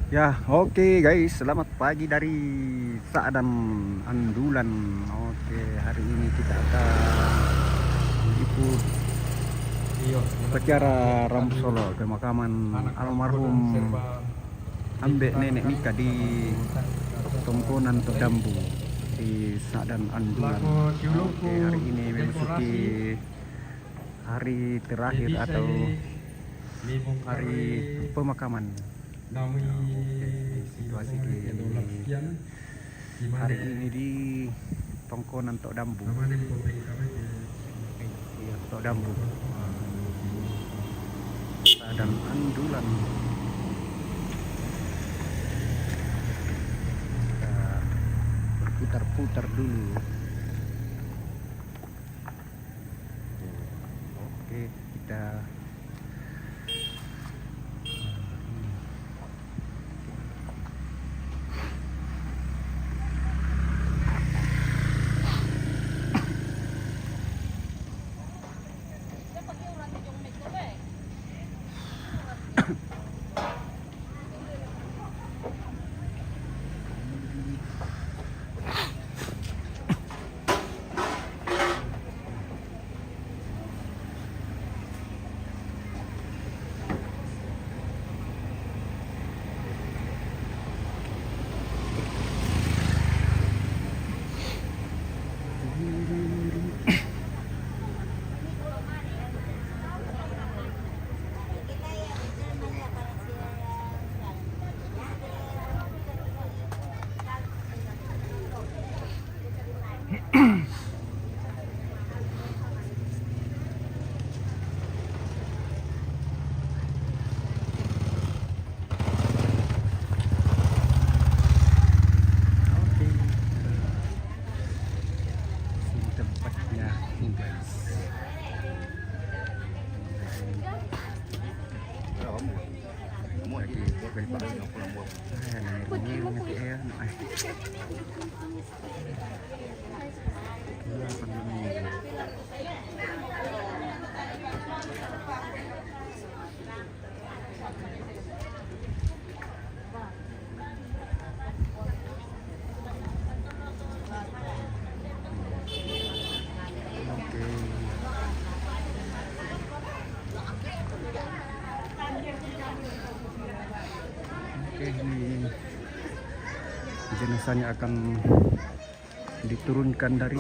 Ya, oke guys, selamat pagi dari Saadam Andulan. Oke, hari ini kita akan ikut upacara Rabu Solo pemakaman almarhum Ambek Nenek Mika di Tongkonan Todambu di Saadam Andulan. Oke, hari ini memasuki hari terakhir atau hari pemakaman. Situasi di hari ini di Tongkonan Tok Dambu. Iya, Tok Dambu. Dan Andulan. Kita berputar-putar dulu. Oke, kita ini jenazahnya akan diturunkan dari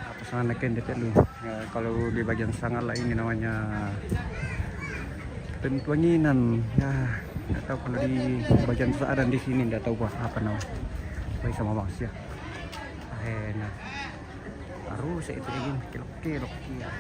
apa sana kendet lu ya, kalau di bagian Sangala ini namanya Tentuanginan ya, nggak tahu kalau di bagian Saadan di sini nggak tahu apa namanya baik sama mas ya enak harus itu ingin kilok ya.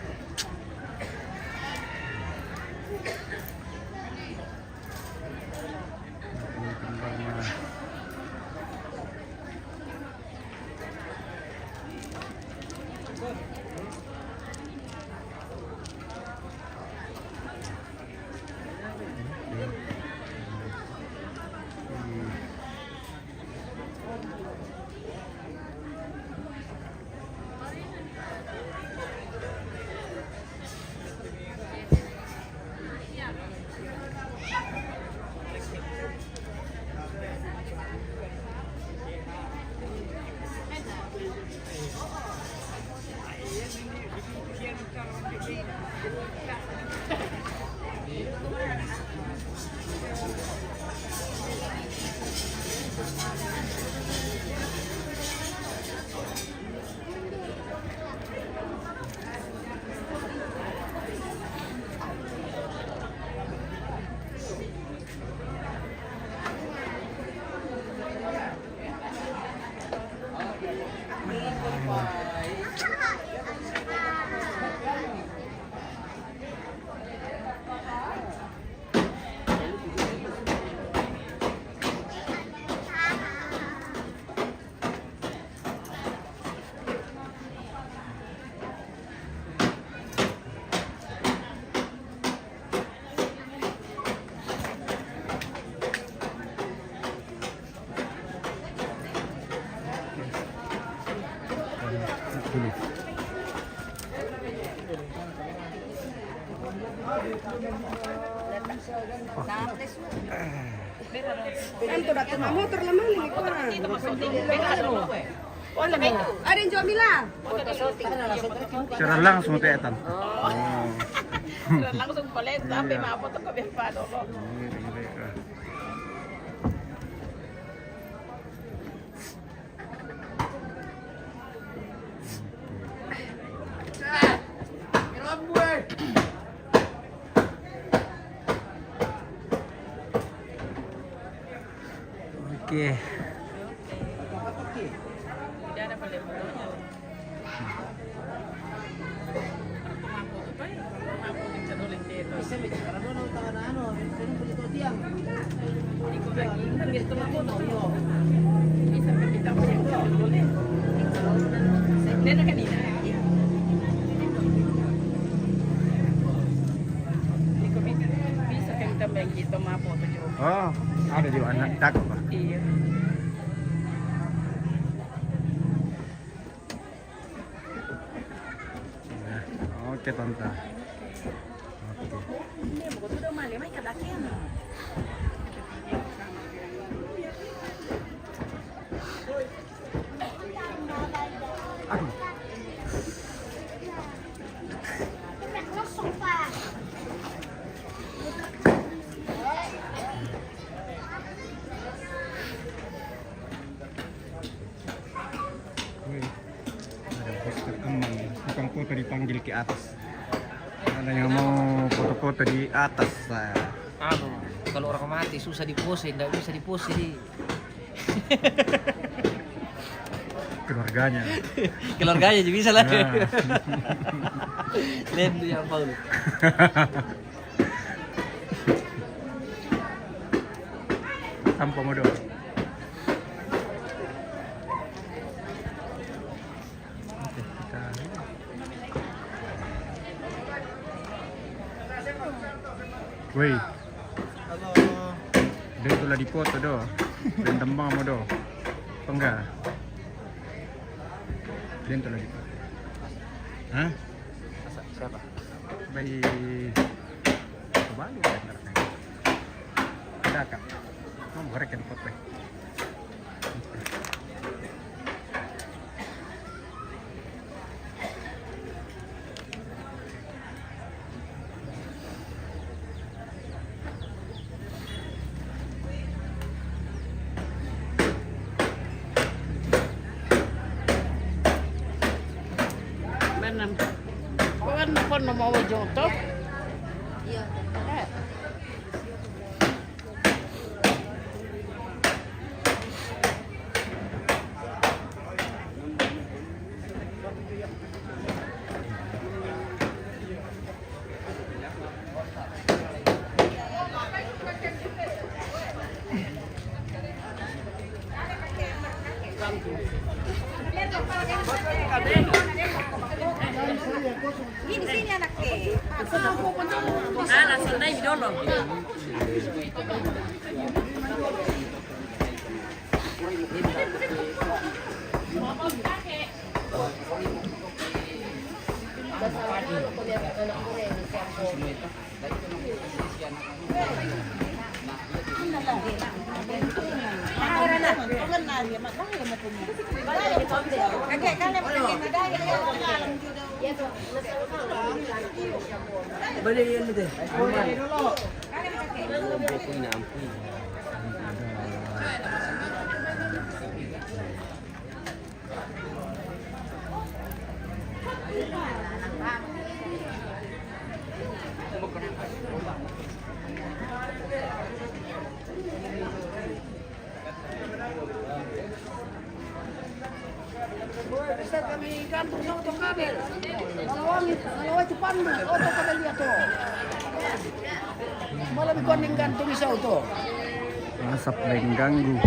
Ento datang motor lemah ni ko. Ada yang jual bilang. Secara langsung tetan. Langsung palit sampai maapot ko biya pa do. Oke. Tidak ada paling motornya. Bisa kan tambah kita mapo to jo. Oh, ada juga anak takut Pak. Iya. Oke tante. Oke. Ini bukan sudah malam mai kadakian. Aduh. Wih, ada poster kembang ya. Tukang foto dipanggil ke atas. Ada yang mau foto-foto di atas. Anu, kalau orang mati susah dipose, tidak bisa dipose di Keluarganya. keluarganya juga bisa lah. Nah. Lain tuh yang Paul. Tanpa modal. Oke, kita Woi. Halo. Dia itulah di foto do. Dan tembang mo do. Enggak. Dia itulah di foto. Hah? Siapa? Bayi kembali kan ada kak mau gorek kan foto Benar. Bukan mau joto. Iya. Ini sini anaknya. Langsung naik dulu. Bisa kami gantung sa auto kabel. Malaway cepat mo. Auto kabel niya to. Malam ko ning gantung sa auto. asap lain ganggu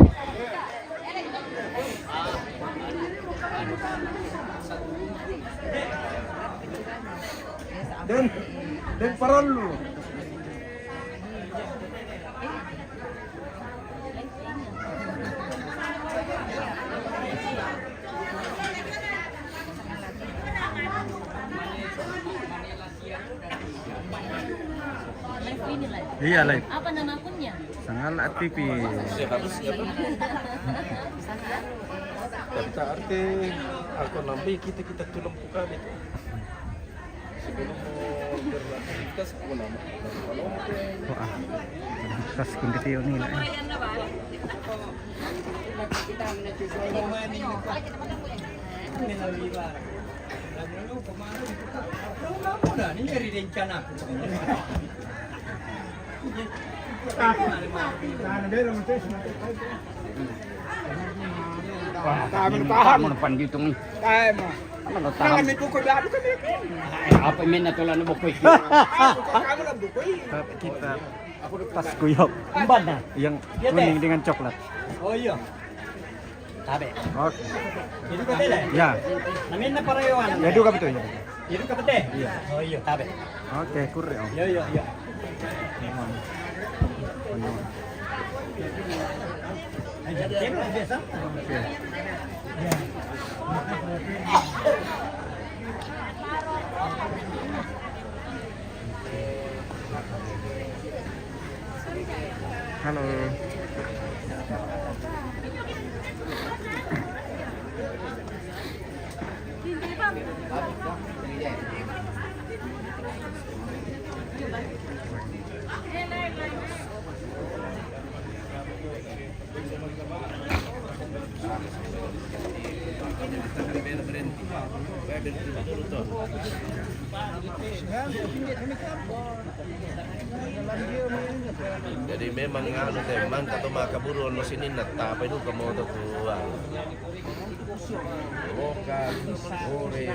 dan parallu ini live. Iya live. Apa nama akunnya? Sangala TV. Kita arti aku nampi kita tulang bukan itu. Sebelum mau beraktivitas aku nama. Wah, tas kundi ini lah. Tahan pan dito ni. Kaya mo. Ano tahan? Kami bukoy lalo kami. Apa min na tulan mo koy. Kamu lang bukoy. Kita tas kuyok Umbad na. yang kuning dengan coklat. Oh iya. Tabe. Oke. Itu ka tele. Ya, Namin na parewan. ya dua betul ya. Itu ka tete. Iya. Oh iya, tabe. Oke, kurang. Om. Yo yo yo. Table biasa. Oke. Halo. Jadi memang anu memang kata makaburuan mo sinin na tapay do kamo to tuwa. Bokan, ore.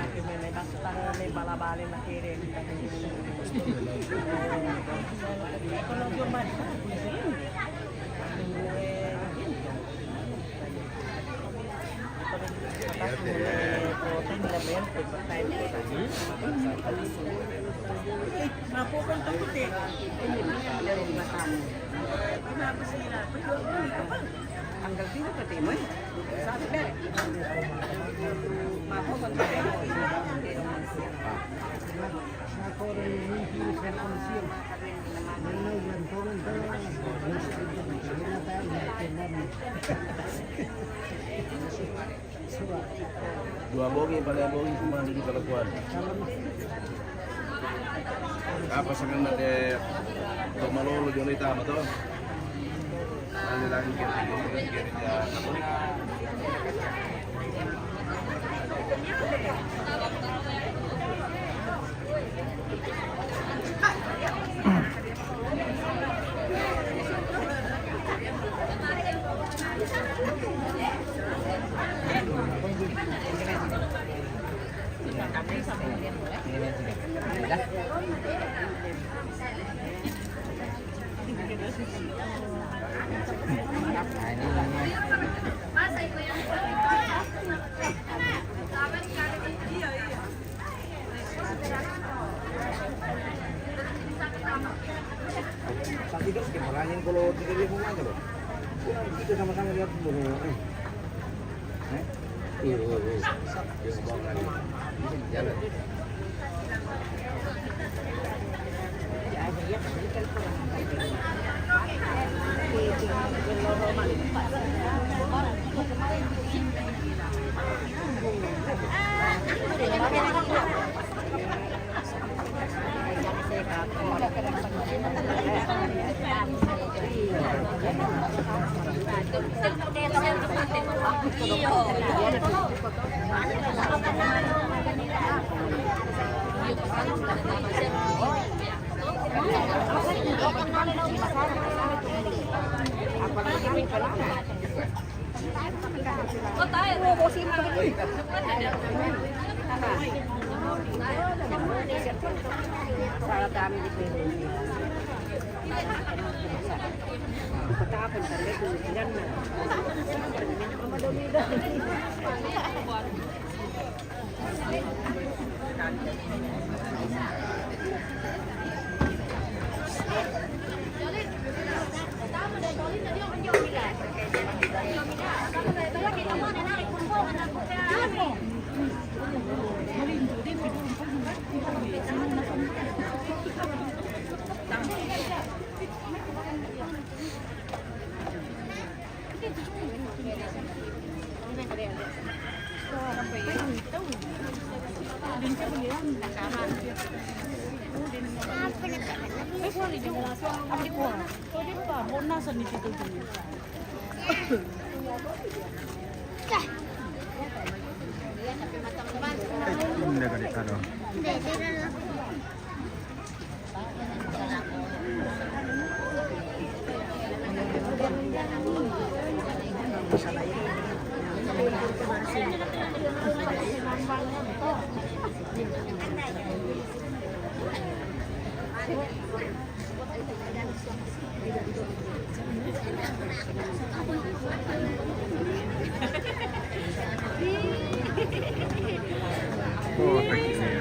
Tanggal sini pati mo eh. Sabi na. Mapo kan Dua bongi pada bongi cuma di kalakuan. Apa sangan nade tomalolo di onita mo to? Ano lang kiri ya. Sakit terus gimana kalau 3.000 aja loh. Kita sama-sama lihat dulu. Iya. Jalan. Para kami di Peru. Pagkakapon kami kung ilan na. Madami-dami. Indah kali kalau. Oh, kecil.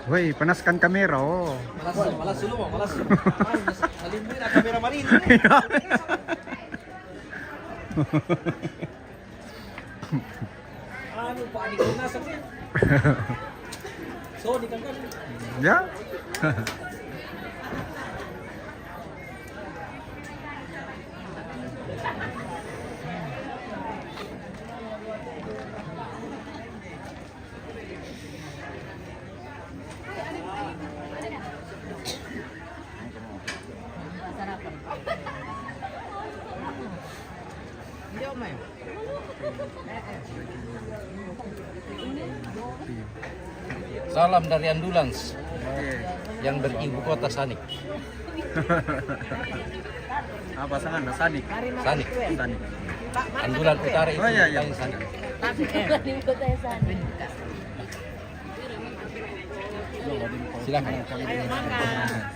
Woi, panaskan kamera oh. Malas dulu mau, malas. Salimbuin na kamera marin. Ano pa di ko nasa din. So di kan. Ya. Salam dari Ambulans yang beribu kota Sanik. Apa sangan Sanik? Sanik. Sanik. Ambulan Utara itu Oh, iya, iya. yang Sanik. Silakan.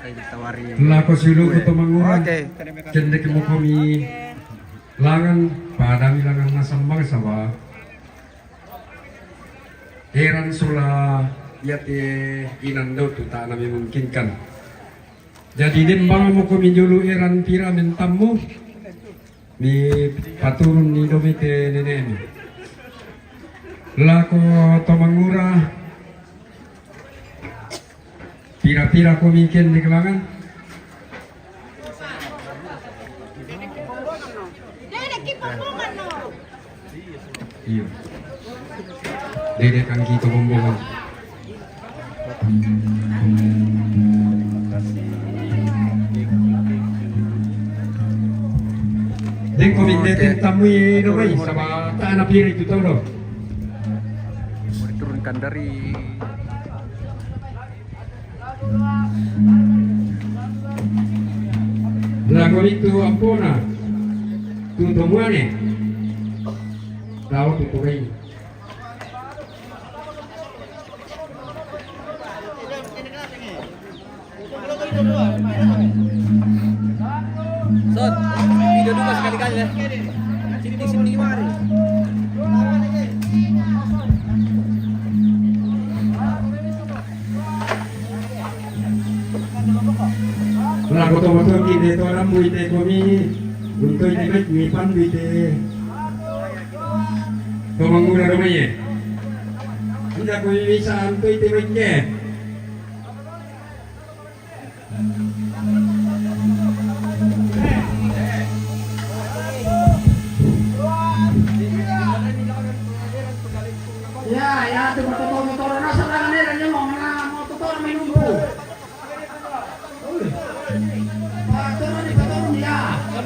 Saya ditawari. Lako sulu kuto mangurang. Oke. Cendek mo kami langan padami langan nasambang sawa. Heran sula yate inando tu tak nami mungkinkan. Jadi dembang mo kami julu eran pira mentamu mi paturun ni domite nenemi. Lako tomangura pira-pira ko mikin di kelangan. Iya. Dede kang kita bombongan. Den ko minten tamu ini oi sama tanah pira itu tahu dong. Mau diturunkan dari Lagu itu ampuna. Tu tomuane. Tahu tu tuai. Son, video dulu sekali-kali ya. Sini di sini mari. Lagu tomoto kide to orang buite komi untuk ini mi pan buite. Tomangura rumahnya. Tidak komi bisa antu itu bengke.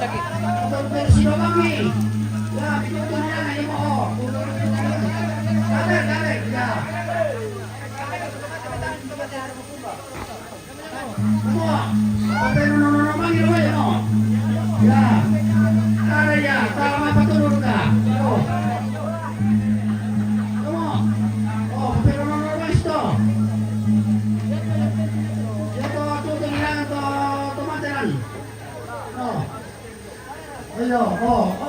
Sino kami? Ya, pinutun niya ngayon mo. Dale, ya. Semua. Oke, no, manggil aja no. Ya. Dale ya, sama paturun ka. Semua. Oh, pero no, esto. Ya to tingnan to tumateran. No. Ayo,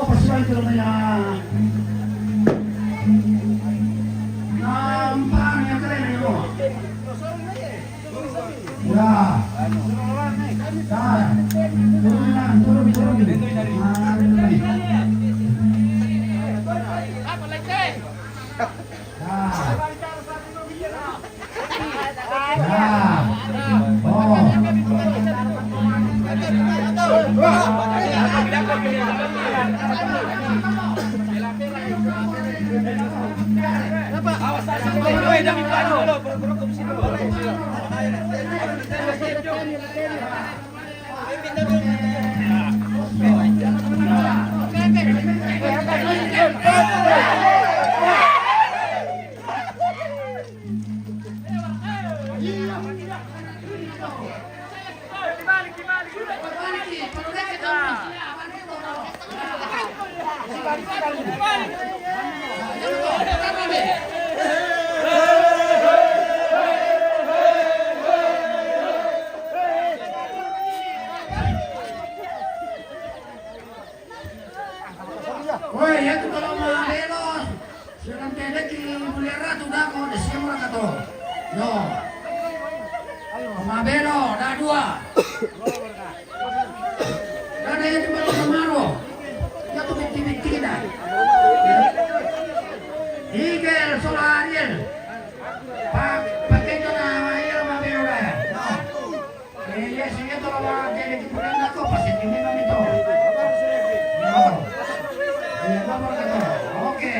pasukan ko naman yan. Nampak yang keren ini mo. Ya. Turun. Woi, ya tuh kalau mau belos, silang tedek di Mulia Ratu dah kau dah siapa orang kata? Yo, mau belo, dah dua. Dah ada yang cuma kemaru, ya tuh binti dah. Igel, Solariel, pakai tu nama Igel mau belo dah. Ya, sih tu kalau tedek di Mulia Ratu pasti ini kami tu. Oke.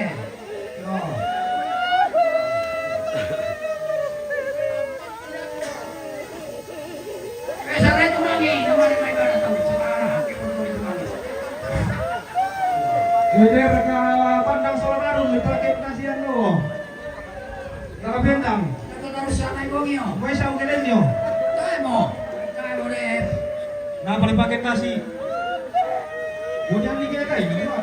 Sampai itu lagi, nomor mereka datang sekarang. Jadi mereka pandang Solarum dipakai penasihan lo. Nggak bentang. Kita harus sanai bongio. Gue sama kedenyo. Kamu deh. Nah paling pakai nasi. Gue jangan dikira kayak gini pak.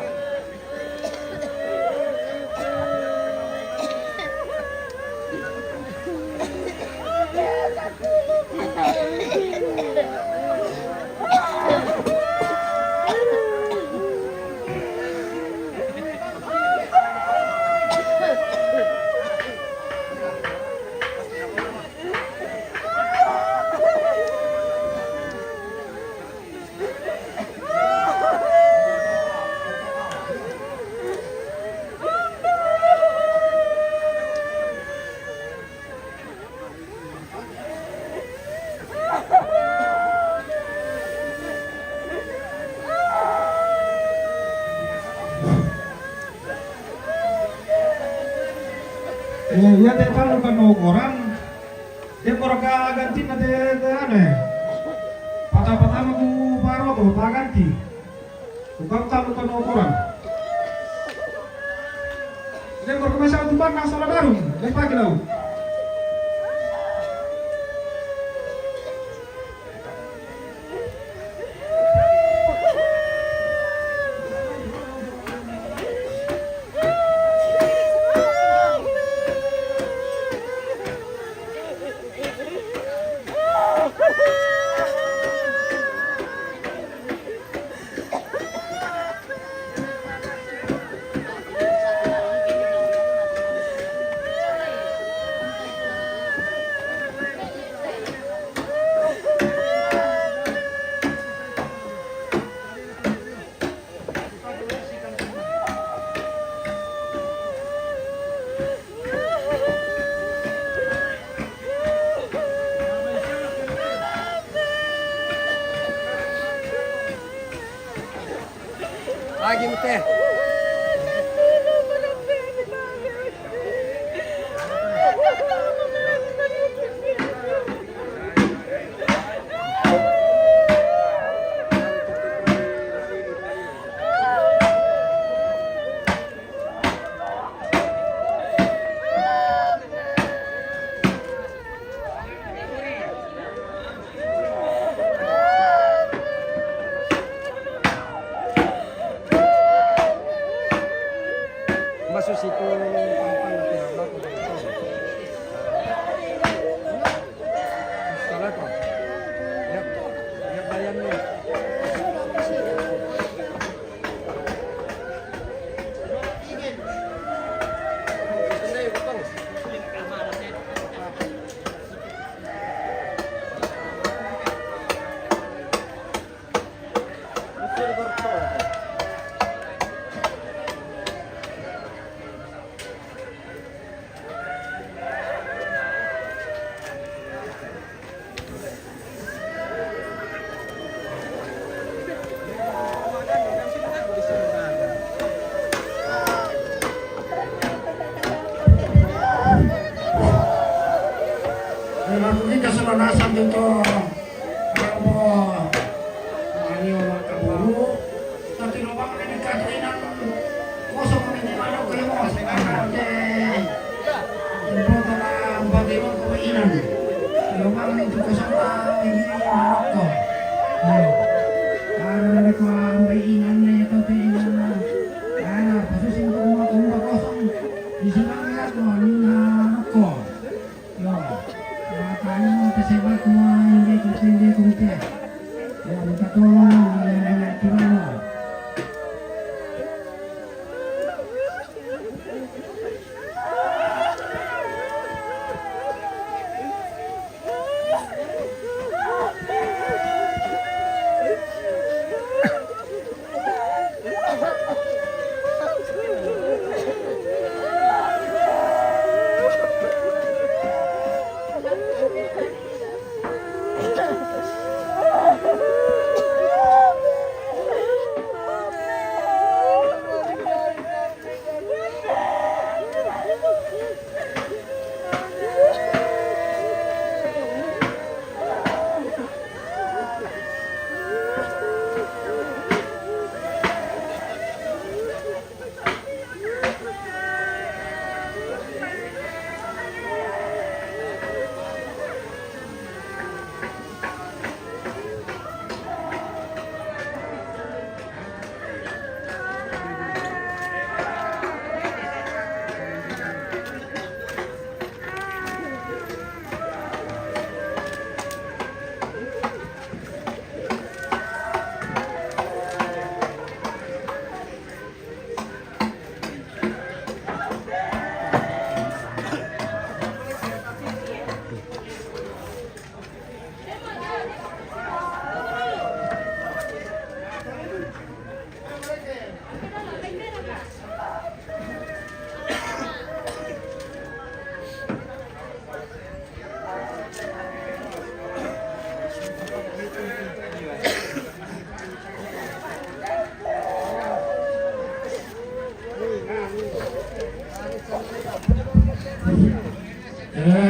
Ya te tahu kan orang dia korka ganti na te ane patah ku paro to paganti ukam tahu kan orang dia korka masa tuban na sala darum dia pagi lau Lagi teh. khusus itu pampang na tinawag ko dito. Salah ko. Yap bayan mo. Kita sudah nasab dito. Ako ani orang kaburu. Tapi lubang ini kainan kosong ini mana kayo mo sekarang deh. Foto na bagaimana kainan. Lubang itu kosong na ini manok ko. Karena ko ang kainan na ito kainan na. Ano, pasusin ko mga kosong. Isipan nila ko ang manok ko. Yo. Makanya tersebar semua hindi kumite. Ya, minta tolong Tirano.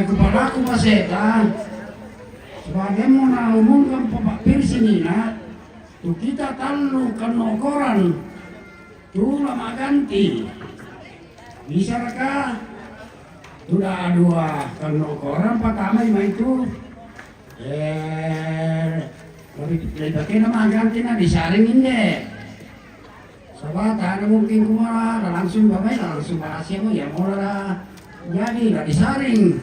Kepada aku Maseta, sebagaimana umumkan Bapak Pirsinina, tu kita talu kenokoran, tu lama ganti. Misalkan sudah dua kenokoran pertama itu, lebih nama ganti na disaringin deh. Sebab tak ada mungkin kumara, langsung bapak langsung bahasnya mo ya mulai jadi nggak disaring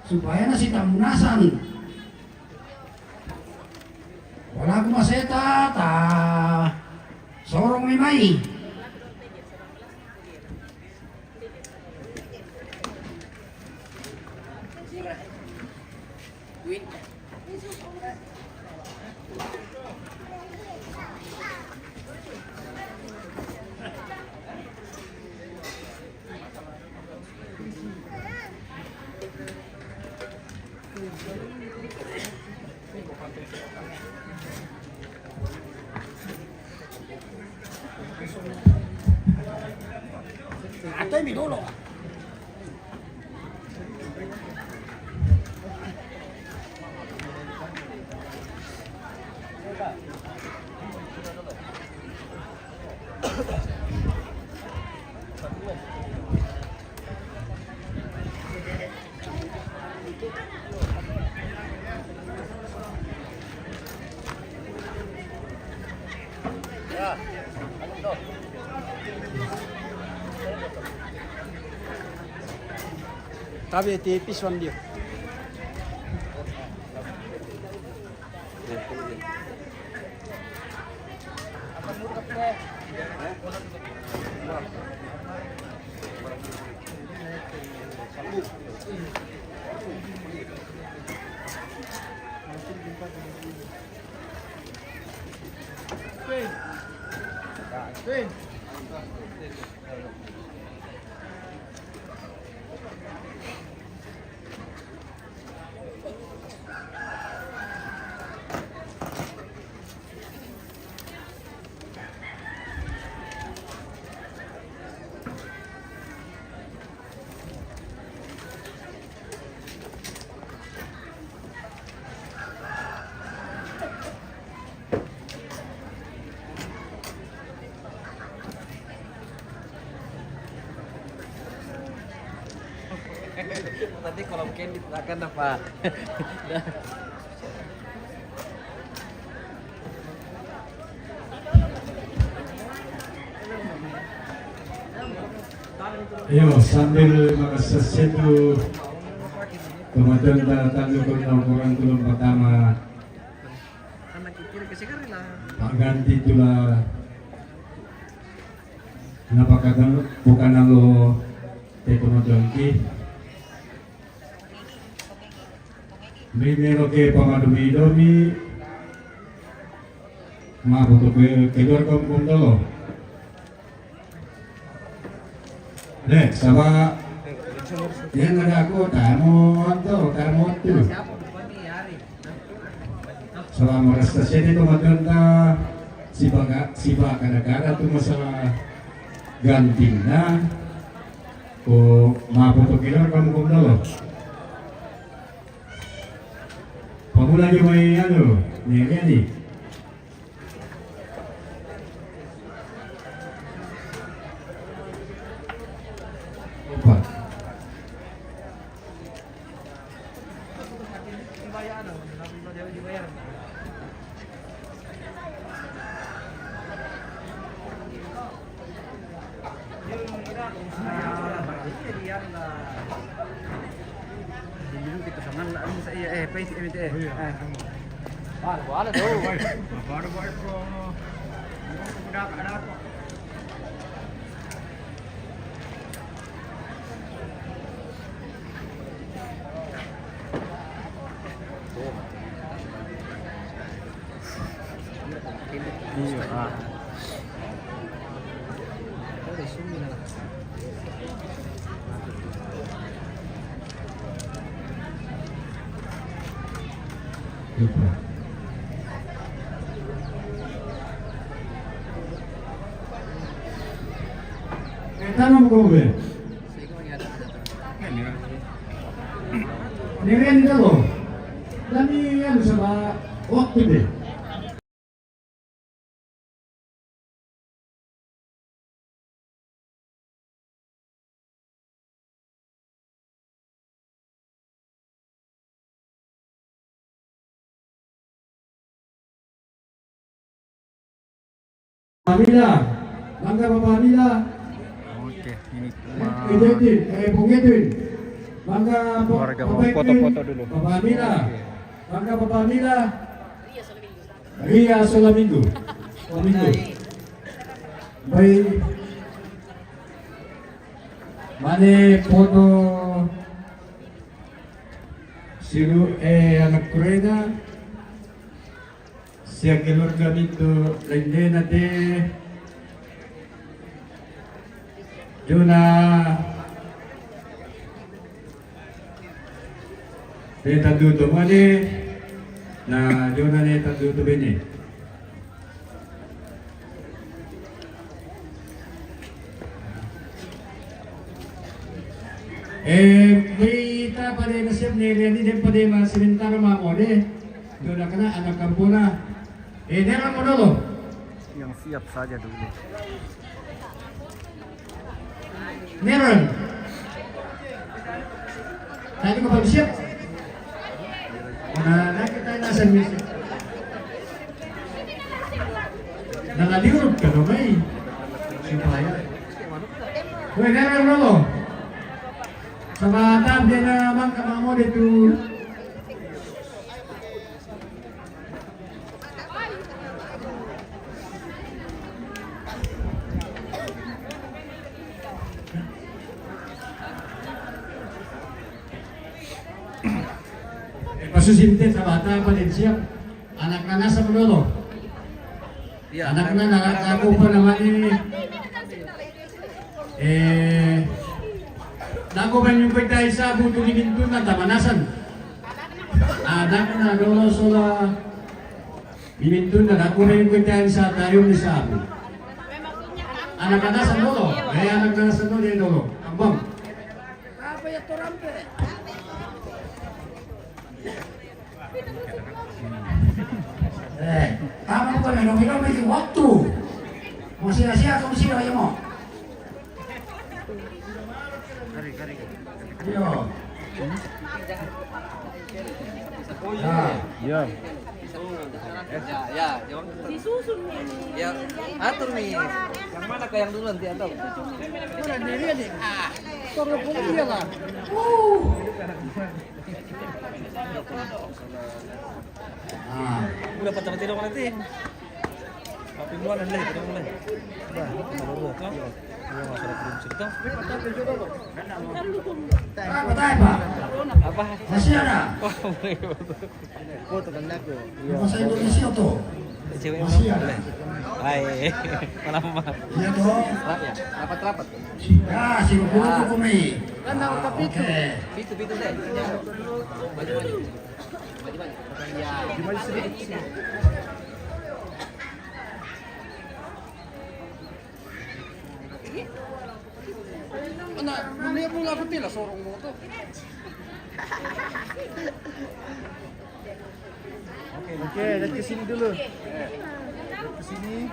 supaya nasi tamunasan. Wala aku maseta ta sorong memai. Atay mi dolo. Tapi tipis wan dia. Nanti kalau mungkin akan apa? Ayo sambil makasesetu kemudian datang ke orang tulung pertama Pak ganti tula napakagano bukan alo tekomodonki Primero que pamadumidomi mabuto keluar kampung dulu. Dek, sama yang ada aku tamu tuh. Selama stasiun itu maganda si bagara tuh masalah gantinya. Ko mabuto keluar kampung dulu. Pamula yung may nih. Empat. Kita sama lah sa iya paisi MT. Wala tuh. Baru baru pro. Ada apa? Iya. Tanong ko ba? Niren dalo. Dami yan sa waktu deh. Pamila, bangga Pamila. Oke, ini Pungetin, bangga warga mau foto-foto dulu. Pamila, bangga Pamila. Ria Solaminggo. Baik. Mane foto siru anak Kurena. Siya keluarga nito Rendena de Juna Neta duto mane na Juna neta duto bene kita pada nasib ni Reni din pada masimintara mamode Juna kana anak kampuna Neron mo dulu. Yang siap saja dulu. Neron. Tadi ko pag siap. Nakita nasa misi. Nangaliurog ka na may. Supaya. Weh, kaya dulu. Sa bata, di naman kamamo dito. Pasusintin sa bata pa din siya. Anak na nasa Manolo. Anak na nakakago pa naman nago ba yung pagtayo sa buto ni Ginto na tamanasan? Anak na dolo sola Bimintun na nago ba yung pagtayo sa tayo ni Sabi? Anak na nasa Dolo. Anak na nasa Dolo. Ambang. Tama ko na minum may waktu. Masih sia kamu sih ayo mo. Yo. Ya. Ya, disusun nih. Ya, atur nih. Yang mana ke yang duluan dia tahu? Udah patah tidur nanti. Tapi mulai nanti kita mulai. Udah, baru kan? Ya masalah belum cerita. Apa Pak? Apa? Masih ada? Foto kan aku. Bahasa Indonesia tuh. Cewek Masih mana ada. boleh? Hai. Kenapa? Iya dong. Ya, rapat-rapat. Ya, si guru kumi. Oke. Pitu deh. Maju. Ya. Maju sedikit. Oke, lihat ke sini dulu. Lihat ke sini.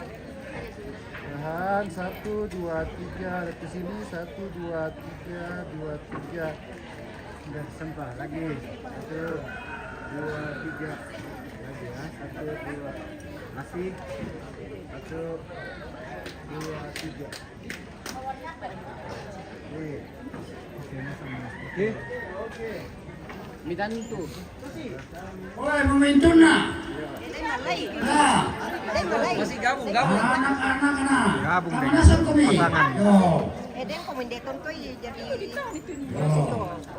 Tahan 1 2 3, lihat ke sini 1 2 3 2 3. Sudah sempah lagi. 1 2 3. Lagi ya. 1 2. Masih. 1 2 3. Oke. Oke. Midanto. Woi, momentum na. Nah, Masih gabung. anak-anak na. Gabung deh. Tamanasan kumi. Pasangan. Yo. Dan komendeton to jadi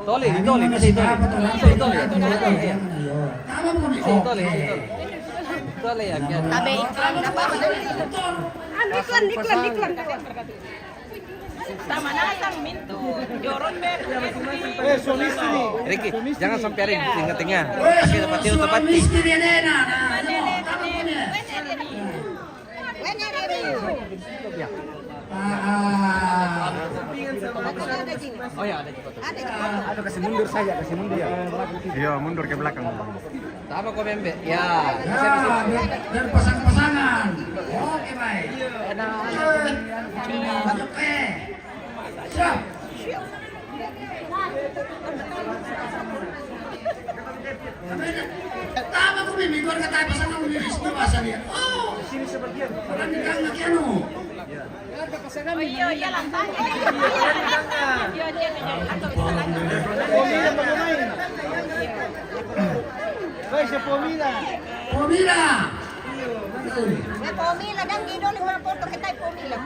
Toli, masih toli. Tama mo kami. Toli ya. tabe iklan apa iklan. Tama na sang minto. Joron ber. Ricky, jangan sampai ada di tengah-tengah. Woi, Kita dapat tidur tempat nih. misteri na. Tama mo niya. Oh ya, ada di foto. Ada kasih mundur saja, kasih mundur ya. Iya, mundur ke belakang. Apa kau membe? Ya. Dan pasang-pasangan. Oke, baik. Oke. Siap. Tama ko may mingguan ka tayo pasangan mo nilis na basa niya. Oh! Sini sa bagyan. Parang nilang nakiano. Oh iya, iya lampanya. Pomila! Pomila dan gidol yung mga foto kita pomila.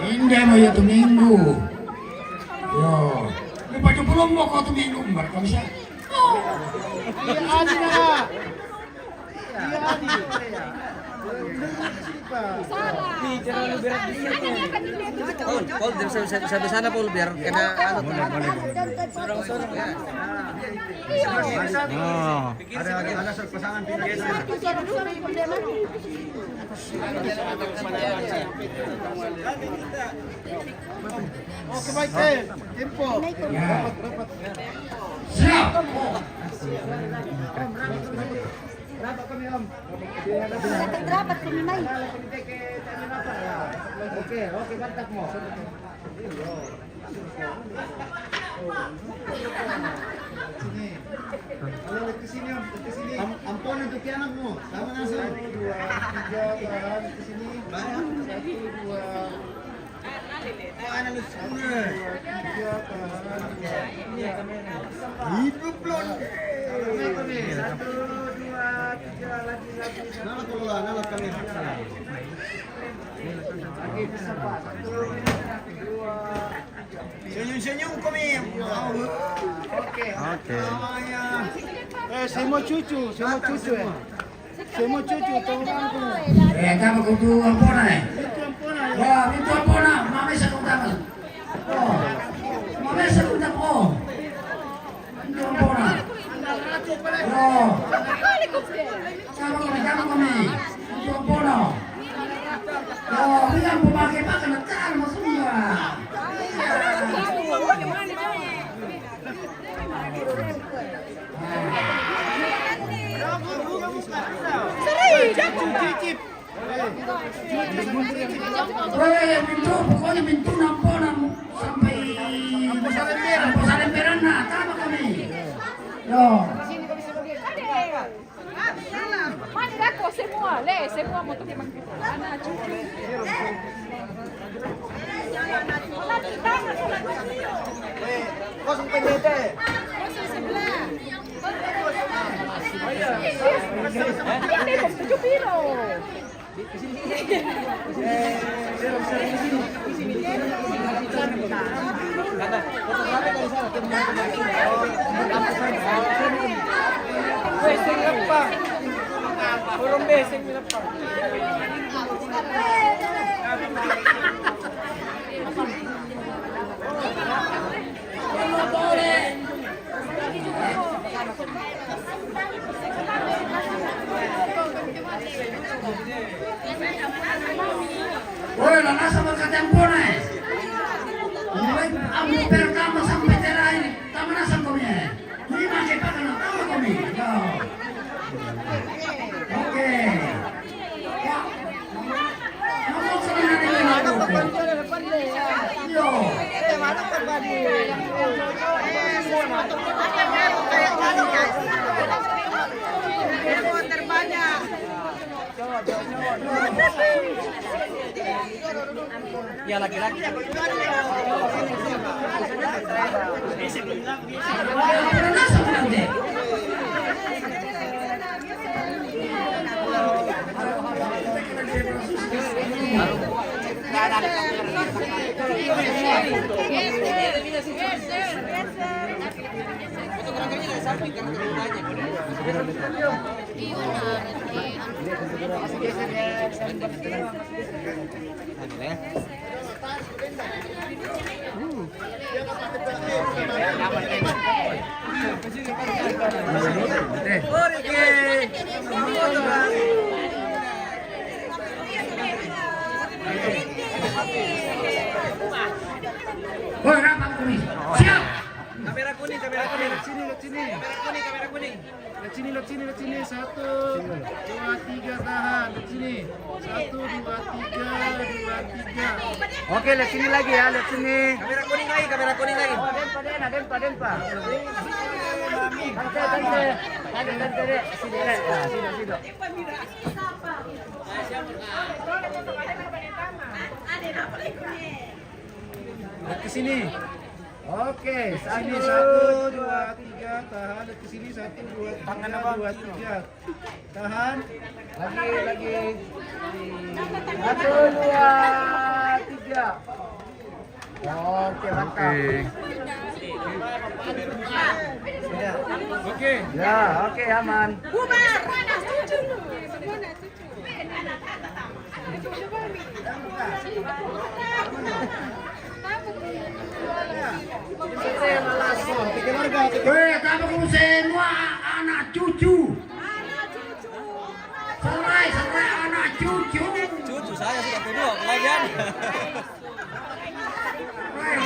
Hindi mo yung tuminggo. Yo. Lupa yung pulong mo ko tuminggo. Umbar kami siya. Adi na. Paul, sampai sana Paul biar kena anu tuh. Sorong-sorong ya. Oh, ada pasangan pinggir. Oke, baik, tempo. Siap. Dapat kami may. Oke, mantap mo. Sini. Halo, ke sini Om. lagi anakmu. Sama nasi. 1, 2, 3, tahan ke sini. 1, 2. Ana lu semua. 3, tahan. Hidup lon. 1, 2, 3 lagi. Nama keluar, nama kami. Lagi bisa Pak. 1, 2. Senyum-senyum kami. Oke. Semua cucu ya. Semua cucu tahu kamu. Kamu kudu ampona ya. Wah, itu ampona. Mama bisa kutama. Oh. Mama bisa kutama. Oh. Itu ampona. Oh. Kamu kami. Itu ampona. Oh, bilang pemakai pakai nakal maksudnya. Cicip. Pintu, pokoknya pintu namponan sampai Salemberan nah, apa kami? Yo. Mana aku semua, semua mau tuh memang anak cucu. Kosong PDT. Kosong sebelah. Ini kok 7 piro. Woi, lana sama katempo nih. Mulai ambil pertama sampai terakhir, taman asam kami. Ini masih pakai tahu kami. Yo. Oke. Ngomong sebenarnya ini aku. Yo. Terbanyak. Ya laki-laki. Woi, rapat kami. Siap. Kamera kuning, kamera kuning. Sini, lihat sini. Kamera kuning, kamera kuning. Lihat sini, lihat sini, lihat sini. 1, 2, 3 tahan. Lihat sini. 1, 2, 3, 2, 3. Oke, lihat sini lagi ya, lihat sini. Kamera kuning lagi, kamera kuning lagi. Dempa. Lihat ke sini. Oke, sini 1, 2, 3 tahan. Lihat ke sini 1, 2, 3. Tahan. Lagi. 1, 2, 3. Oke, mantap. Oke. Ya, oke aman. Bubar. Mana cucu lu? Weh, kamu kamu semua anak cucu. Selai anak cucu. Cucu saya sudah kedua kelahiran. Weh,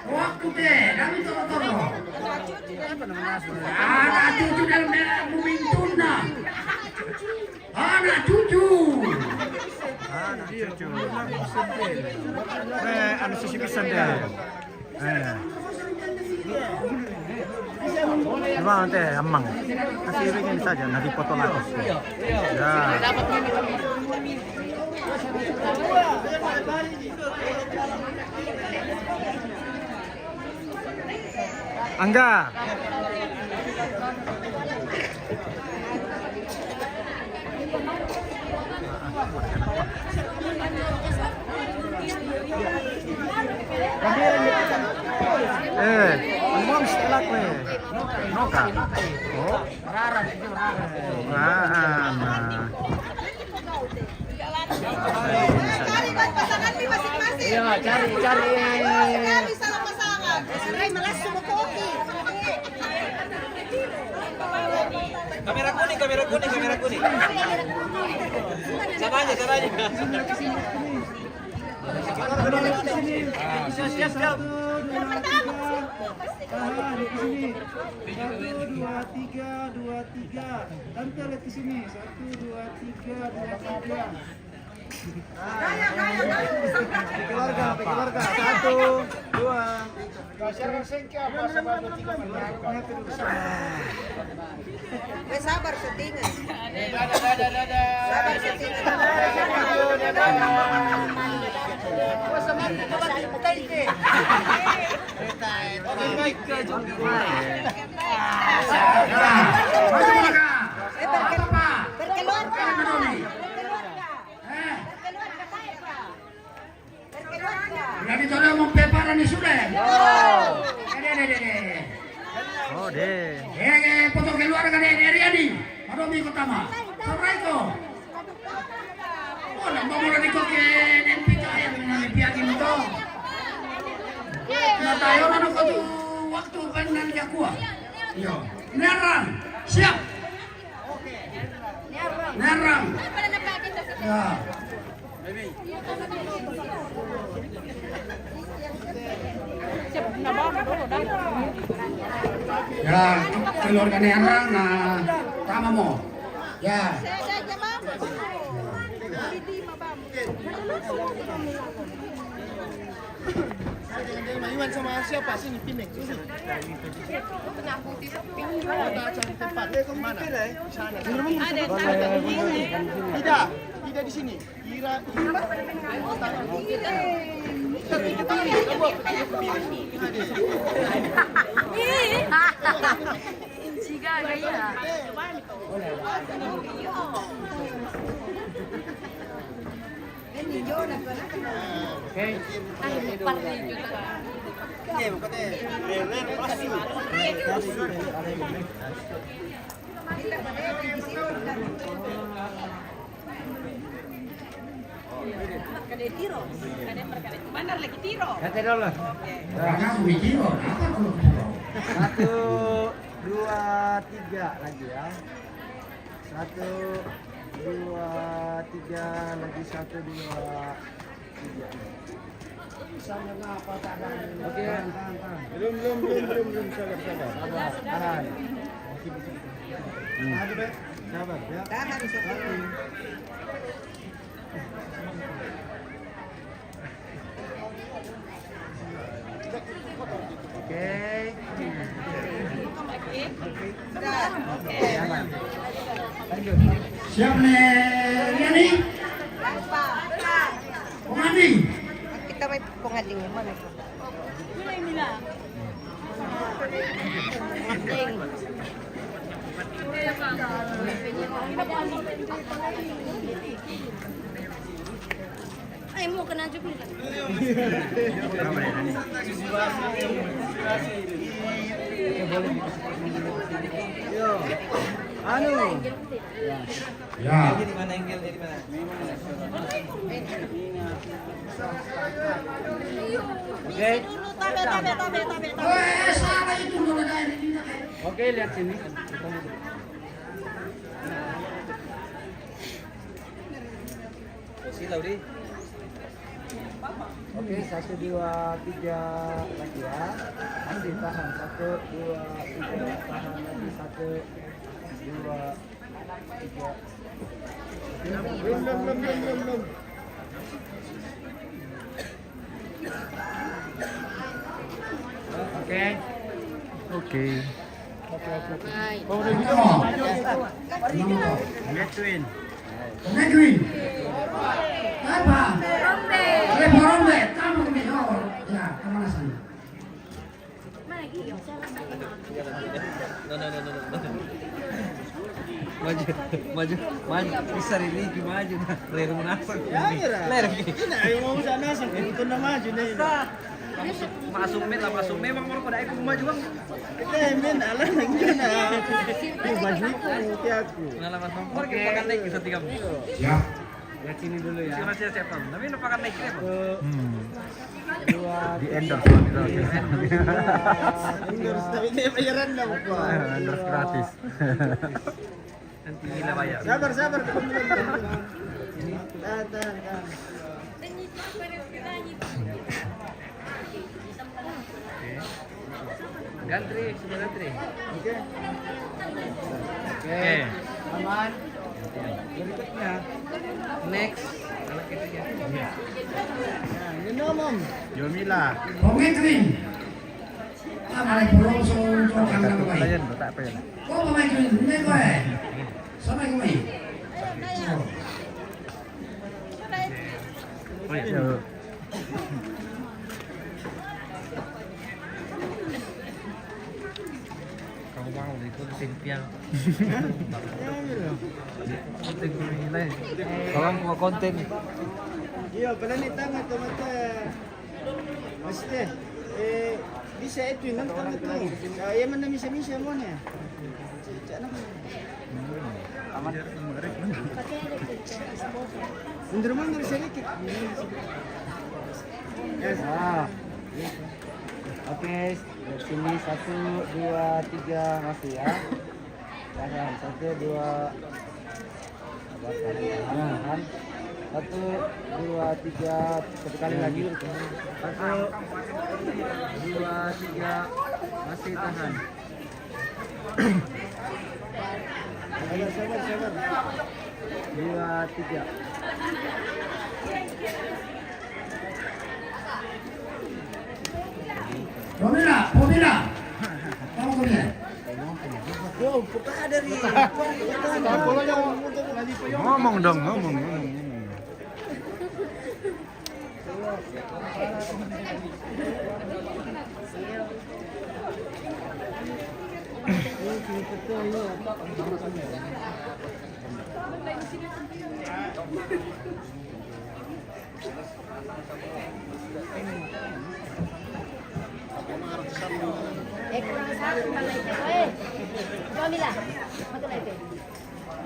waktu deh, kami toro-toro. Anak cucu dalam bumi tuna. Anak cucu. Anu sisi pisan deh. Bang teh amang. Kasih ringin saja nanti potong aku. Ya. Angga. Ngomong setelah kue. Noka. Oh. Cari kan pasangan nih masing-masing. Iya, cari. Cari salah pasangan. Ay, malas sumukoki. Kamera kuning. Sama aja. Siap. Dua, tiga. Tante lihat ke sini. 1, 2, 3, 2, 3. Gaya. Keluarga. 1, 2. Sabar syutingan. Jadi tolong mau peparan ni sudah. Oh deh. Foto keluarga ni Riani. Madomi Kutama. Assalamualaikum. Oh, nampak mula di kau ke NPK yang mengambil itu. Nah, tayo na kau tu waktu kan nanti aku. Yo, nerang, siap. Nerang. Ya. Ya, keluarga nerang nah tama mo. Ya. Iwan sama siapa sini pineng sini. Cari tempat mana? Sana. Tidak di sini. Kira. Jika gaya. Mana lagi tiro? Kata dulu. Jangan mikir, apa kalau 1, 2, 3 lagi ya. 1, 2, 3 lagi 1, 2, 3. Oke. Belum. Sabar. Tahan. Sabar ya. Tahan syuting. Oke. siap nih Riani? Pengadi. Kita may pengading mana? Ay, mo ka na dyan. Anu. Ya. Di mana angle di mana? Oke. Tabi. Salah itu mulai dari. Oke, lihat sini. Posisi tahu di. Oke, 1, 2, 3 lagi ya. Masih tahan. 1, 2, 3 tahan lagi 1, 2, 3. Belum. Oke. Oke. Medwin. Medwin. Apa? Leporombe. Kamu ini. Oh, ya, kemana sana? Maju. Bisa ini maju. Ler menasang. Ler. Mau sana sih, itu nama maju nih. Masuk memang mau pada ikut maju bang. Men ala lagi na. Maju ko aku. Pengalaman bang. Oke, pakai naik bisa 3 menit. Ya. Lihat sini dulu ya. Siapa siap bang. Tapi lu pakai naik ya bang. Di endorse. Endorse tapi ini bayaran lah bukan. Endorse gratis. Nanti gila bayar. Sabar. Tahan. Gantri, sudah gantri. Oke. Aman. Berikutnya. Next. Anak ketiga. Nah, ini nomom. Yomila. Oh, Medwin. Ah, malah pulau so kandang baik. Ayan, tak apa ya. Oh, Medwin, ini gue. Sama gue. Oh iya. Kamu mau ikut simpiang. Konten nilai. Kalau mau konten. Iya, pala ni tanga to mata. Mesti. Bisa itu nang tanga to. Kaya man na misa mo na. Cak na. Mundur sedikit. Yes. Oke, dari sini 1, 2, 3 masih ya. Tahan 1, 2. Tahan. 1, 2, 3. Satu kali lagi. 1, 2, 3. Masih tahan. Sabar. 2, 3. Pomila. Kamu kemana? Wow, buka dari. Ngomong dong. Kurang satu malay pe. Jamila. Matulay pe.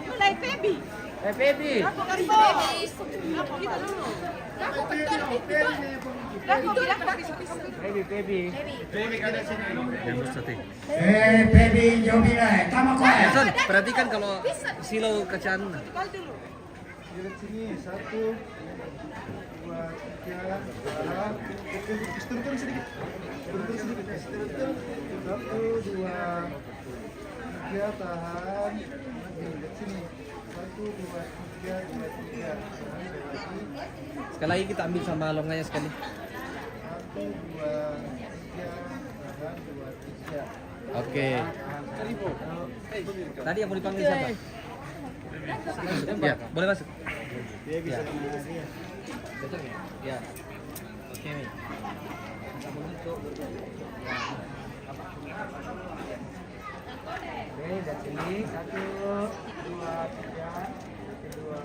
Malay pebi. Baby. Ako karbo. Ako kita dulu. Ako betul. Ako bilang Baby. Baby Jomila. Kamu kau. Son, perhatikan kalau silau kacaan. Lihat sini 1, 2, 3. Turun sedikit. 1, 2, 3 tahan. Lihat sini. 1, 2, 3. Sekali lagi kita ambil sama longanya sekali. 1, 2, 3. Tahan 2, 3. Oke. Tadi yang mau dipanggil siapa? Ya, boleh masuk. Dia bisa kemana dia. Cocok ya? Ya. Oke. Oke, dari sini 1, 2, 3. 1, 2,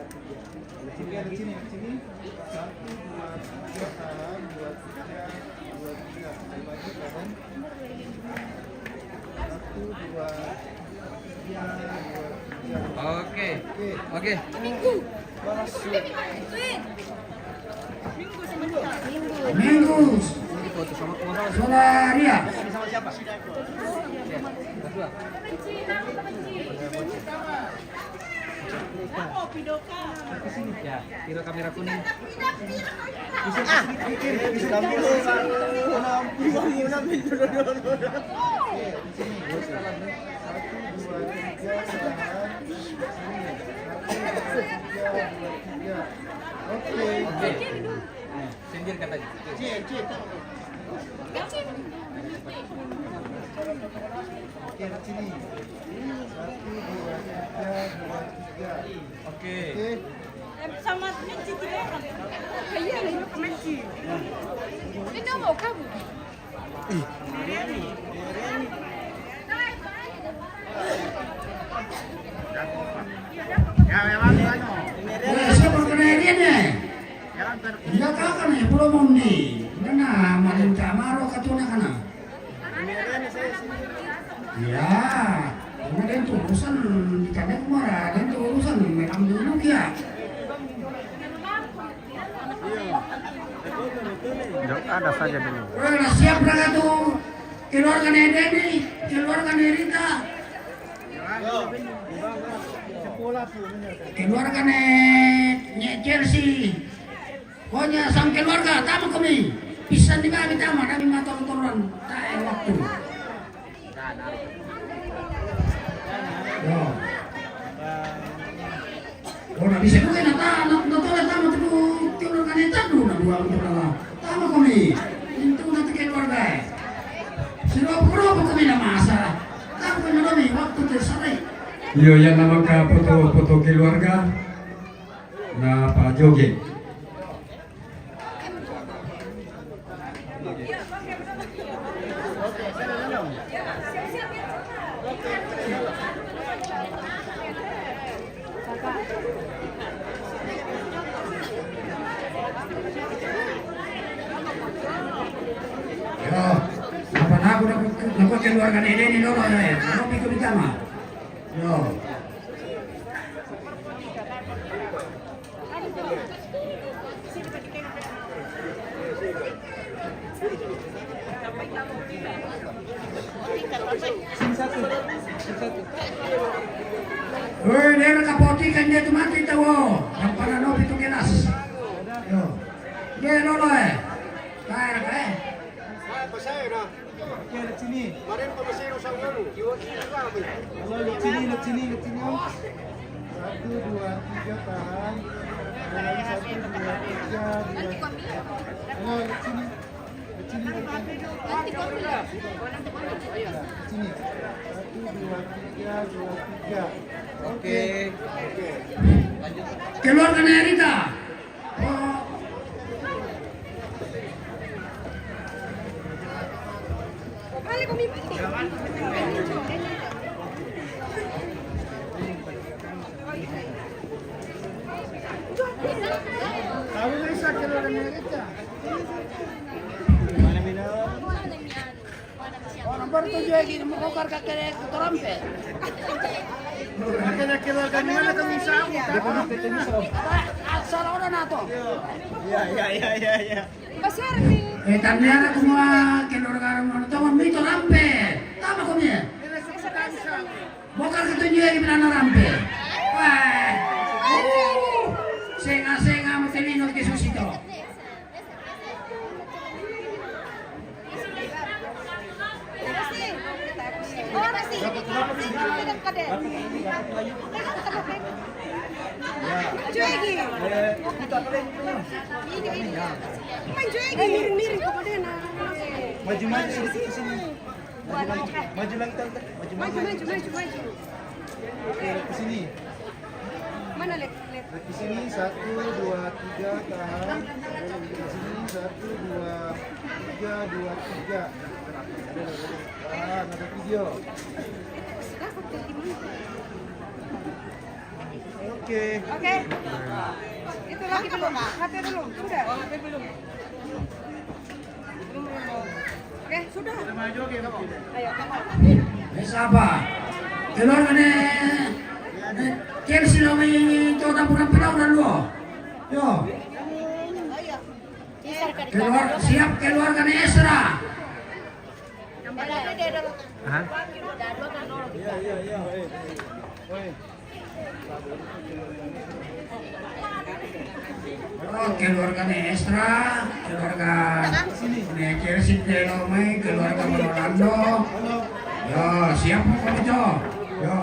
3. Dari sini. 1, 2, 3. Tahan 2, 3. 2, 3. Sekali lagi tahan. 1, 2, 3. Oke. Minggu. Solaria. Sama siapa? Ya, berdua. Ke sini ya, kira kamera kuning. Bisa dulu. Sambil dulu. Oke. Sindir katanya. Oke, lihat sini. 1, 2, 3, 2, 3. Oke. Sama Menci tidak kan? Iya, Menci. Ini mau kamu. Siapa kena dia nih? Ya kakak nih, pulau Mondi. Mana malin camaro katuna kana? Ya, karena dia itu urusan karena kemarin dia itu urusan memang dulu ya. Ada saja dulu. Udah siap berangkat tuh keluarga Nede nih, keluarga Nerita. Keluarga Chelsea. Pokoknya sang keluarga tamu kami. Pisan di kami tamu, kami motor-motoran. Tak waktu. Yo. Oh, nak bisa juga nak tamu tu keluarga Neta dulu nak buat untuk Allah. Tamu kami. Itu nanti keluarga. Siro-siro kami nak masalah. Tamu kami waktu tersarai. Yo yang nama ka foto keluarga na Pak Joge. Yo, apa nak keluarga Nede ni dulu ya. Nak pikir pertama. Yo. Woi, dia kapoti kan dia tu mati tahu. Yang pada no itu kelas. Yo. Dia dulu Kayak Oke, lihat sini. Kemarin pemasiro sang dulu. Halo, lihat sini. 1, 2, 3 tahan. 1, 2, 3. Halo, lihat sini. Lihat sini. Nanti kau bilang. Lihat sini. 1, 2, 3. Oke. keluarga Nerita. Oh. Balik kami mati. Tahu bisa keluarga Nerita. Nomor 7 lagi mau kokar kakek kerampe. Makanya keluarga mana kami sama? Asal orang nato. Ya. Besar nih. Tanyara semua keluarga orang tua mito rampe. Tama kami. Bokar ketujuh lagi menana rampe. Wah. Senga mesti minum ke susito. Maju sini. Maju lagi tante. Maju. Oke, ke sini. Mana lihat? Ke sini 1, 2, 3 tahan. Ke sini 1, 2, 3. Ada video. Oke. Itu lagi belum? HP belum? Sudah? HP belum. Oke, sudah. Ayo. Siapa? Keluarga Chelsea lagi itu bukan pelauran lo. Yo. Siap keluarga Esra. Hah? Oh, keluarga Esra, keluarga Chelsea Delomay, keluarga Rolando. Yo, siap kami itu. Yo.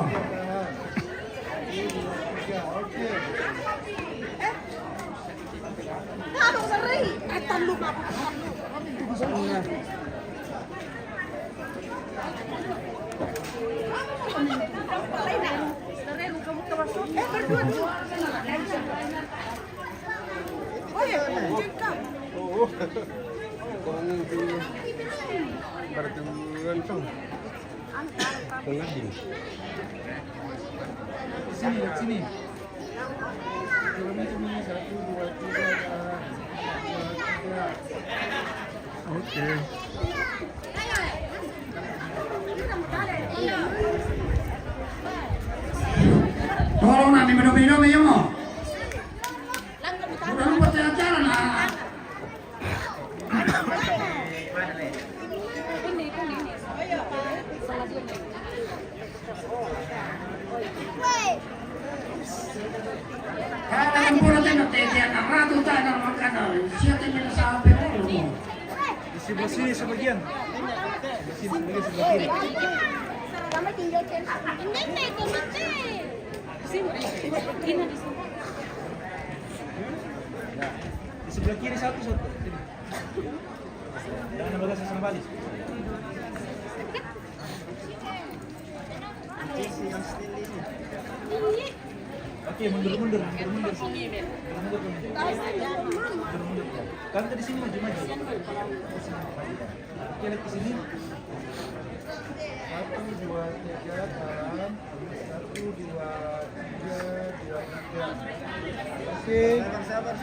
Sini. Oke. Tolong nanti minum-minum ya mo. Udah lupa acara lah. Katakan pula tengok tetian ratu tak ada makanan. Siapa yang sampai dulu? Di sebelah sini sebagian. Di sini sebagian sebelah kiri. Di sebelah kiri satu. Sini. Jangan nambah sama balik. Oke, mundur. Kan di sini maju. Oke, lihat ke sini. 1, 2, 3, tahan. 1, 2, 3. Oke. Sabar.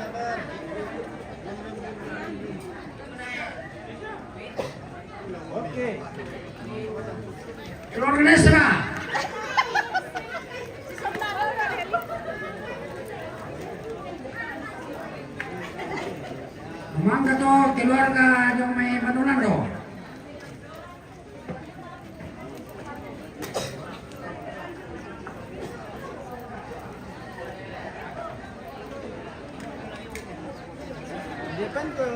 Oke. Keluarga Nesra. Mangga to keluarga yang may panulan do. Depan ke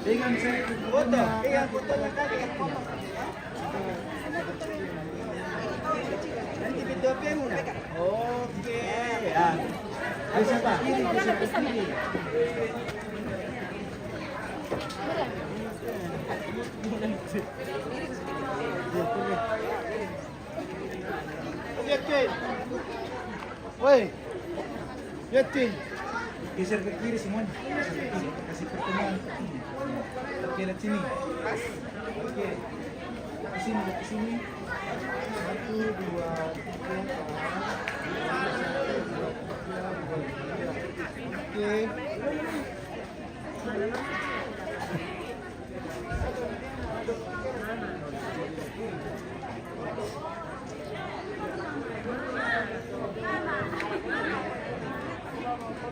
Dengan saya foto. Foto tadi. Nanti video apa yang muna? Oke. Ya. Ayo siapa? Kiri. Lihat cuy. Woi. Lihat cuy. geser ke kiri semuanya. Kasih pertemuan. Oke, lihat sini. Oke. Ke sini. 1, 2, 3, 4. Oke.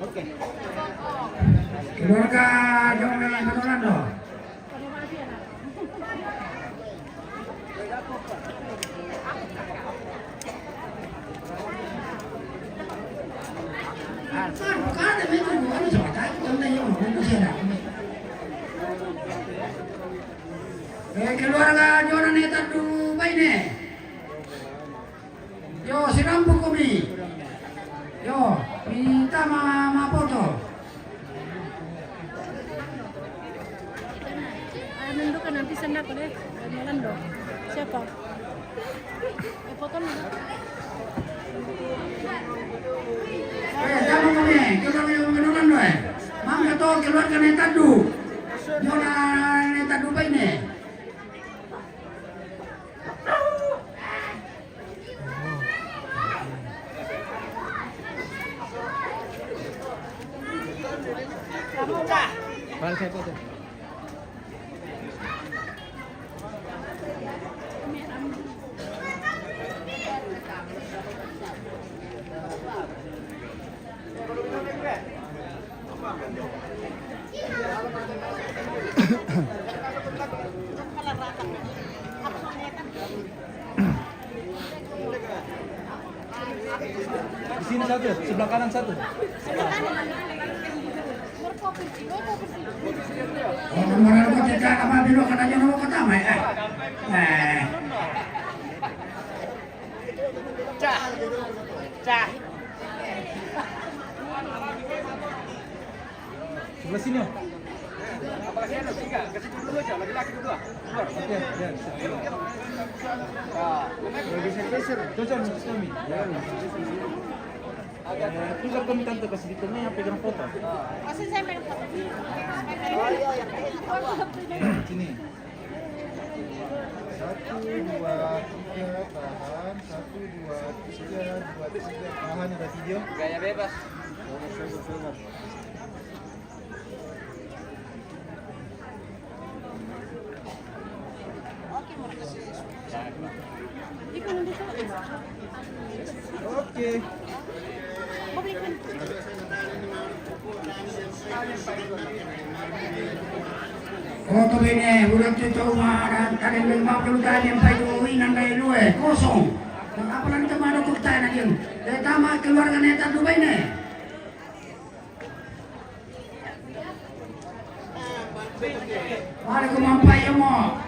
Oke. Keluarga Jomel Manolando. Keluarga Jonan eta Dubai ne. Yo sirampu kami. Yo minta mama foto. Nando ka nanti sana ko deh. Nando. Siapa? Foto nila. Kamu kami, keluarga yang Manolando Mangga to keluarga neta Du. Jonan neta Dubai ne. Balik saya foto. Di sini satu, sebelah kanan satu. Orang-orang ko kita apa bilo kana nyo mo katama Cah. Sebelah sini, oh. Apa kasih anak 3? Kasih dulu aja, laki-laki berdua. Keluar. Geser-geser. Cocok nih kami. Pusat kami tante kasih di tengah yang pegang foto. Masih saya main foto. Oh iya, yang kayak Sini. 1, 2, 3, tahan. 1, 2, 3, 2, 3, tahan. Ada video. gaya bebas. Oke. Oh to bene, budak cucu dan kalian lima puluh tahun yang pai duwinan dari lu kosong. Dan apa lagi kemana kau tanya dia? Dari tamat keluarga neta tu bene. Mari kau mampai ya mo.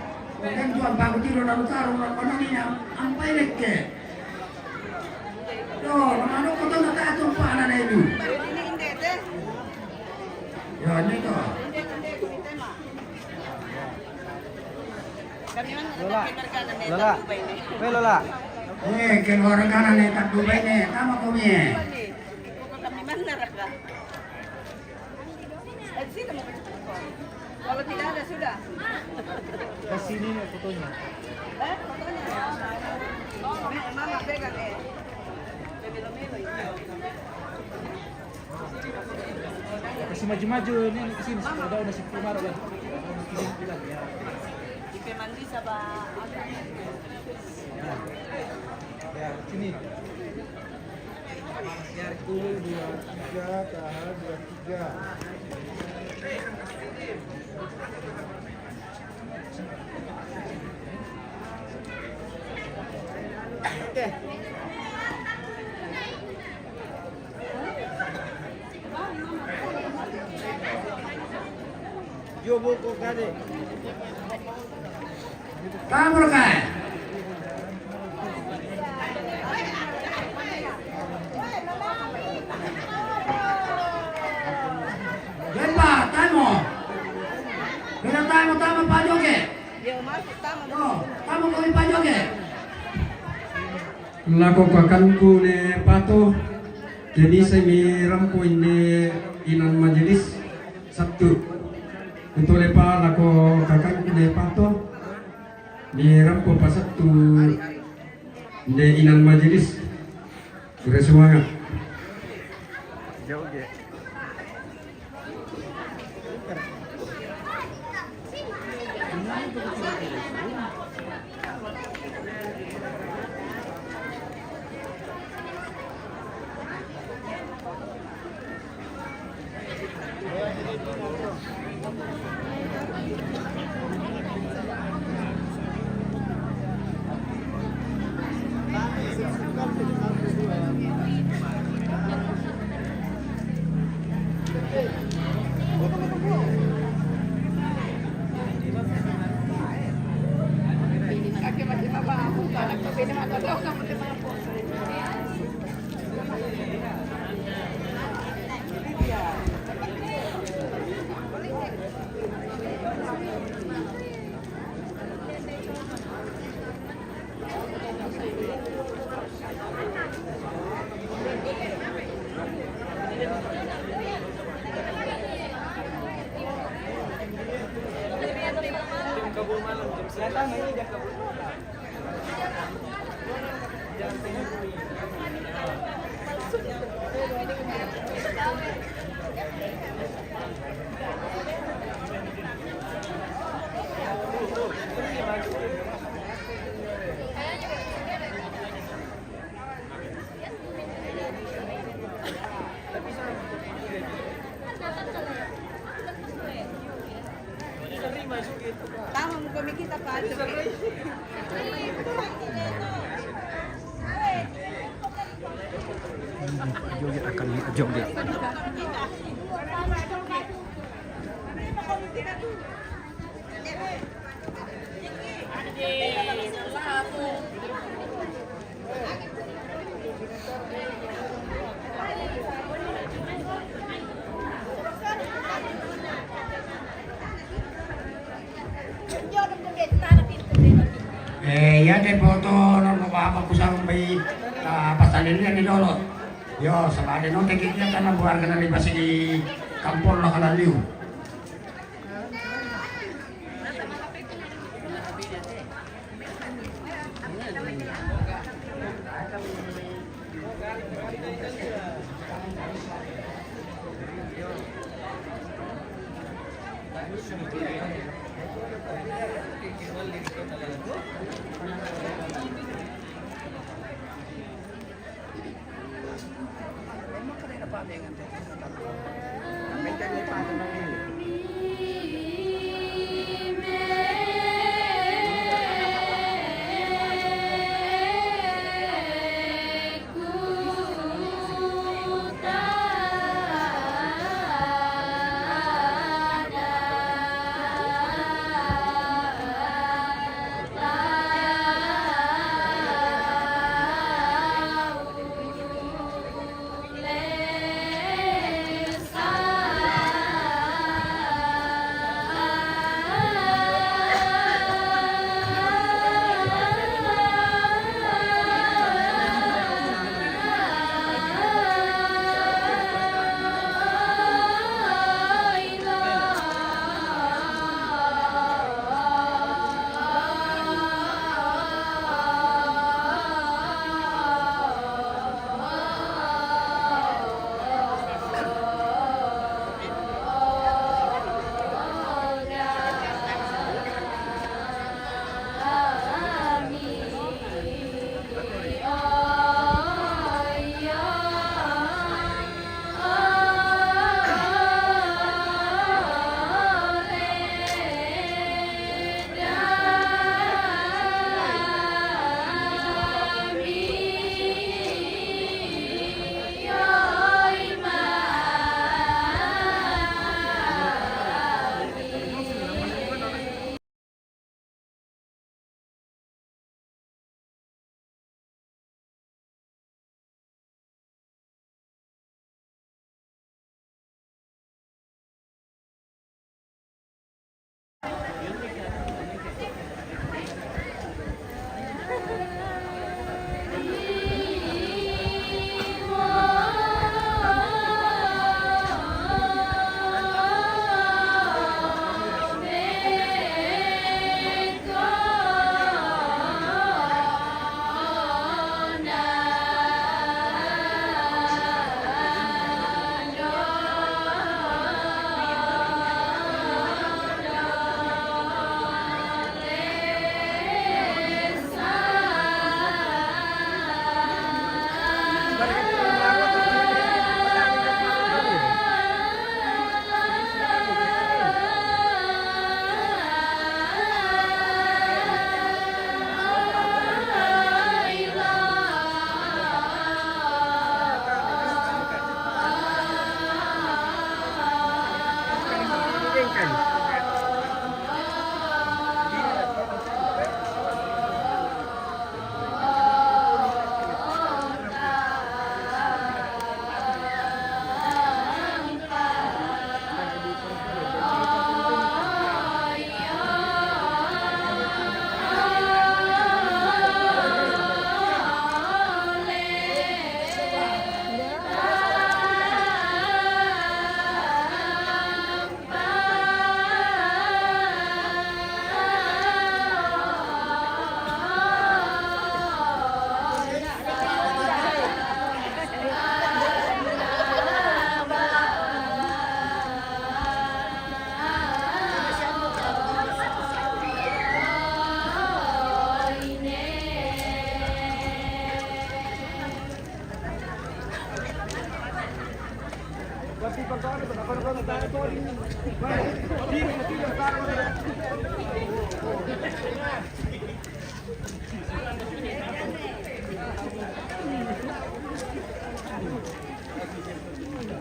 Dan tuan bagus tidur lalu taruh lalu panangnya ampai lekke. Yo, nama kau tahu tak tu apa anak itu? Ya ini tu. Lola. Weh Lola. Keluarga kanan neta tu bene, tama kau ni. Kalau tidak ada sudah. Ke sini fotonya. Fotonya. Mama pegang Melo-melo Kasih maju-maju ini ke sini. Ada nasi kumar kan. Bilang ya. Ipe mandi sama Ya, sini. Ya, 1, 2, 3, tahan. 2, 3. Oke. Jo buku kade. Kamu kan? Gempa, tamu. Bila tamu Pak Joge. dia masuk tama. Oh, tamu kami Pak Joge. Lakukanku ne pato. Jadi saya mirampu ini inan majelis Sabtu. Untuk lepa lako kakanku ne pato. Mirampu pas Sabtu. Ne inan majelis. Sudah semangat. Joge. Kaki masih apa aku anak berbeda mata tahu kamu di mana pun. Tama mo kami kita pa. Joge akan joge. Yo, iya deh foto non apa kusang bay pasalin ni dolot. Yo sama ada non tekniknya karena buar kena libas di kampung lah kalau liu.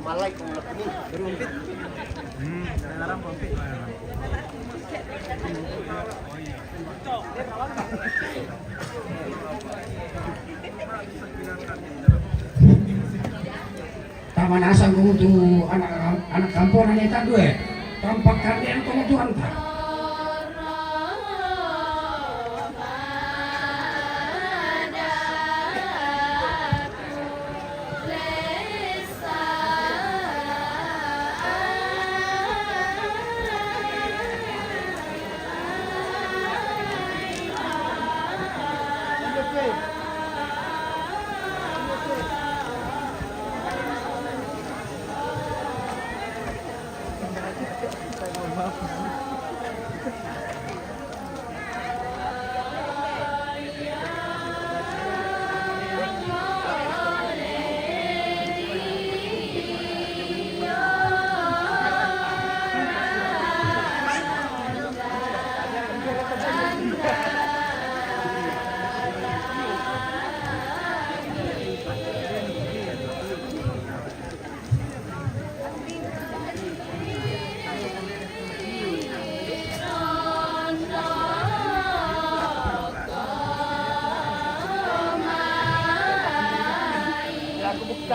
Malay kung lakini. Berumpit. Larang pampit. Tama nasa tu anak kampung hanya tak dua. Tampak kalian kemudian tak.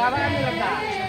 Sarang ni lang.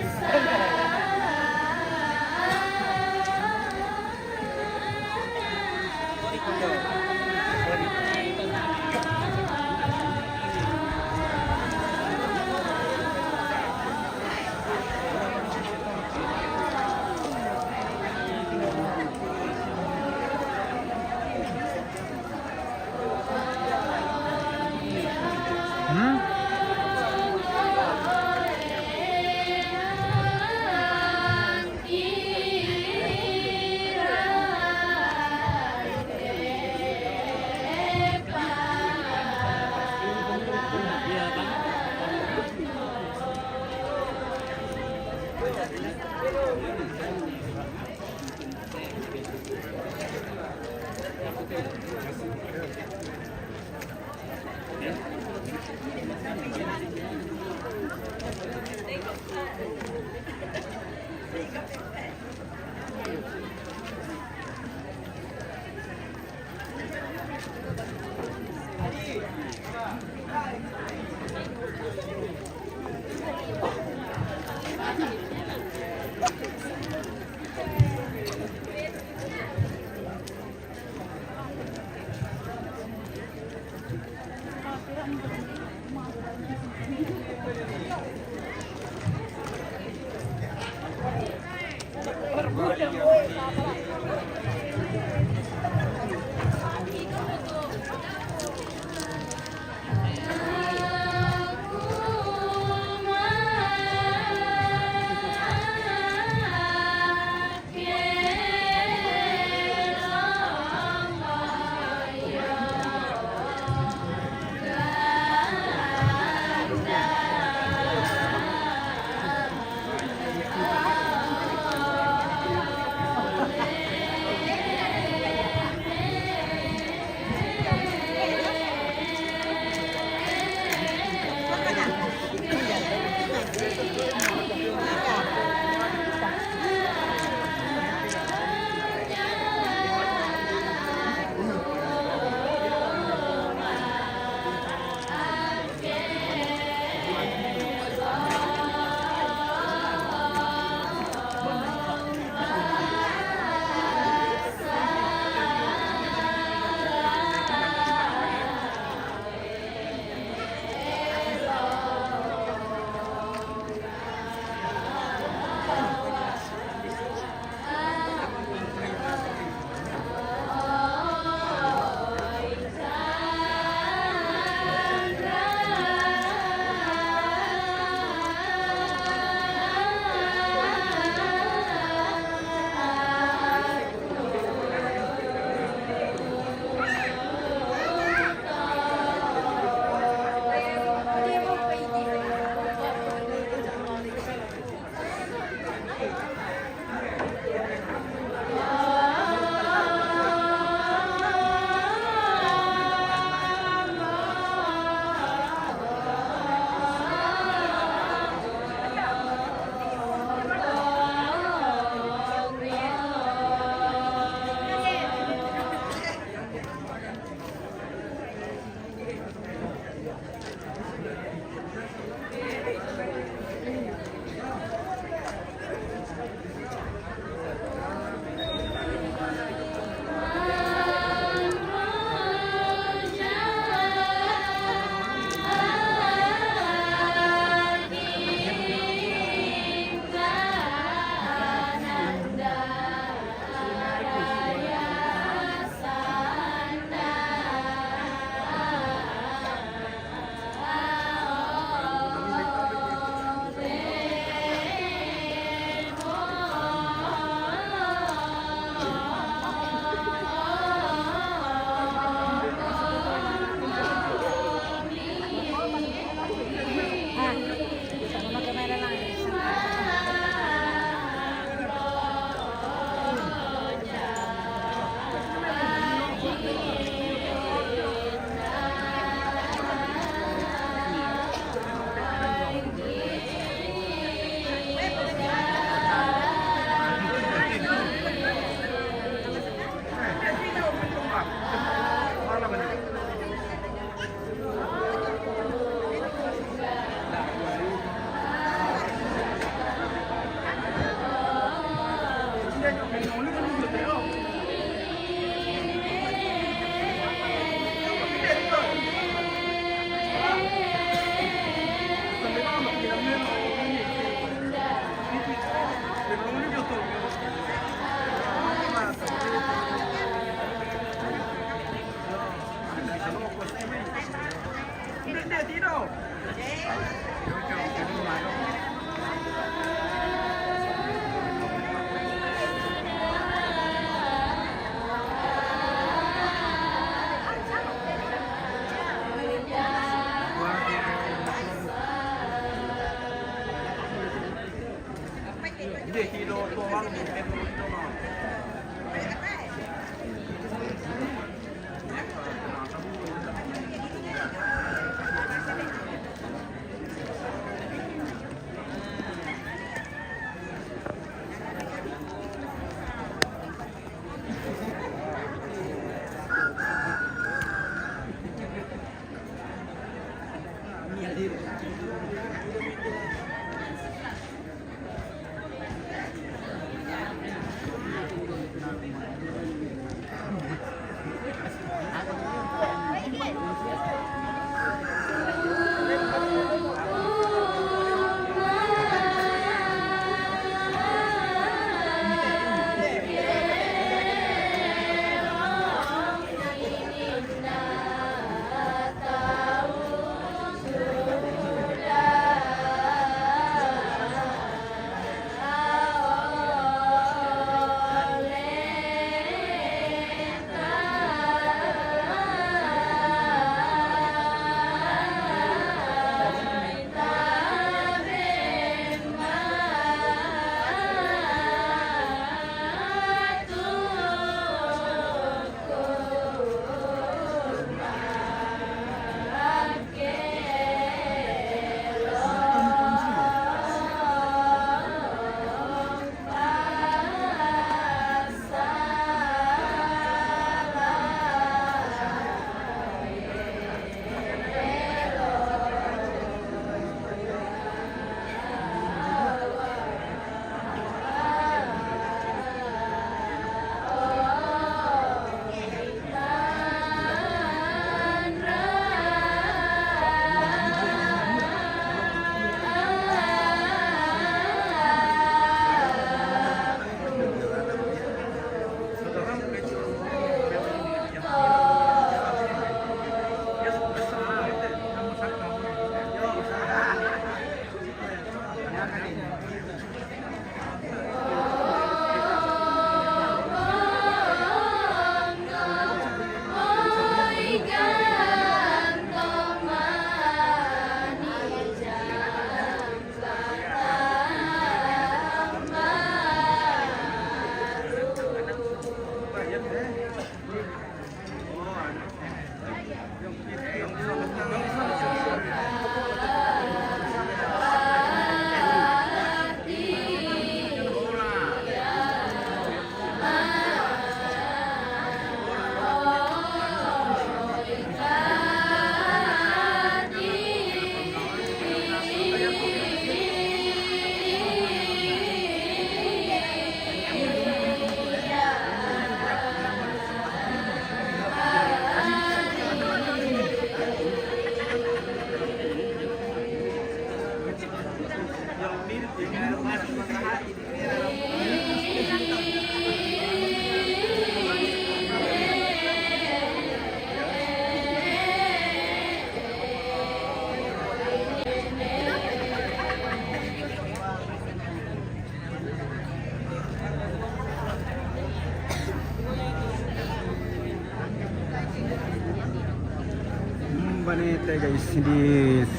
Banete guys di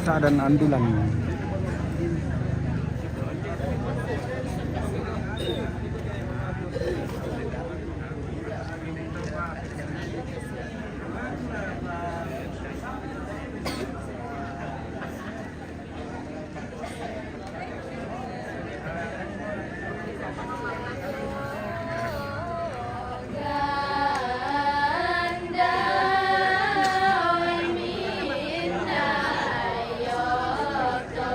Sadan Andulan. Ganda,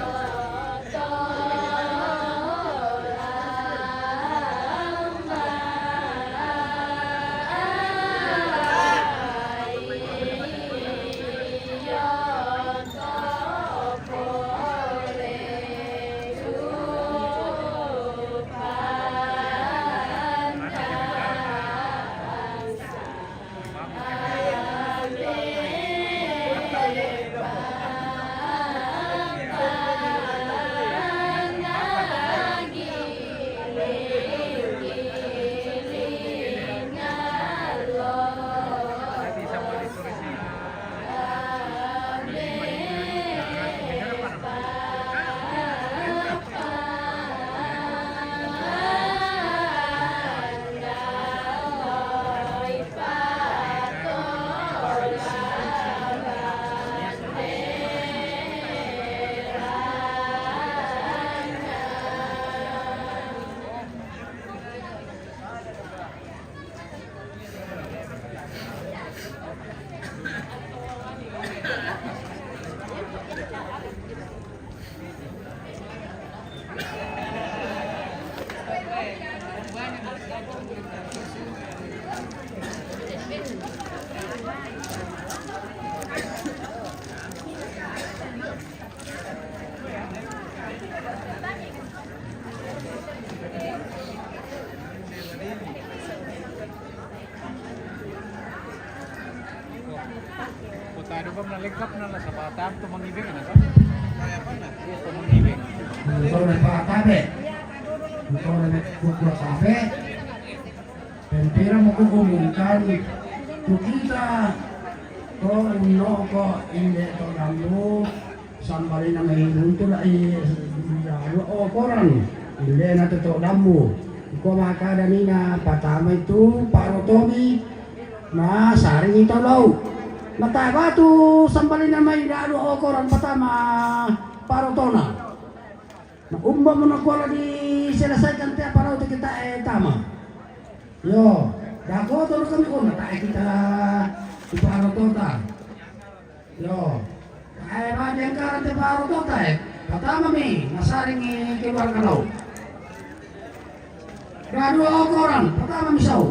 lengkap na sa batam to mangibig na sa. Kaya pa na. Ito mangibig. Ito na patabe. Ito na kukla sabe. Pempira mo kukumungkan. Tukita ko uno ko hindi to dambu. Sambali na may hunto na o koran. Hindi na to dambu. Ko makadani na patama itu parotomi na saring ito law. Mataba tu sambali na may dalo o koran patama parotona. Na umba mo na kuala di selesaikan tiap paraw kita tama. Yo, dako to kami ko na kita di parotota. Yo, ay radyan karan ti parotota patama mi nasaring keluar kalau. Gado o koran patama misaw.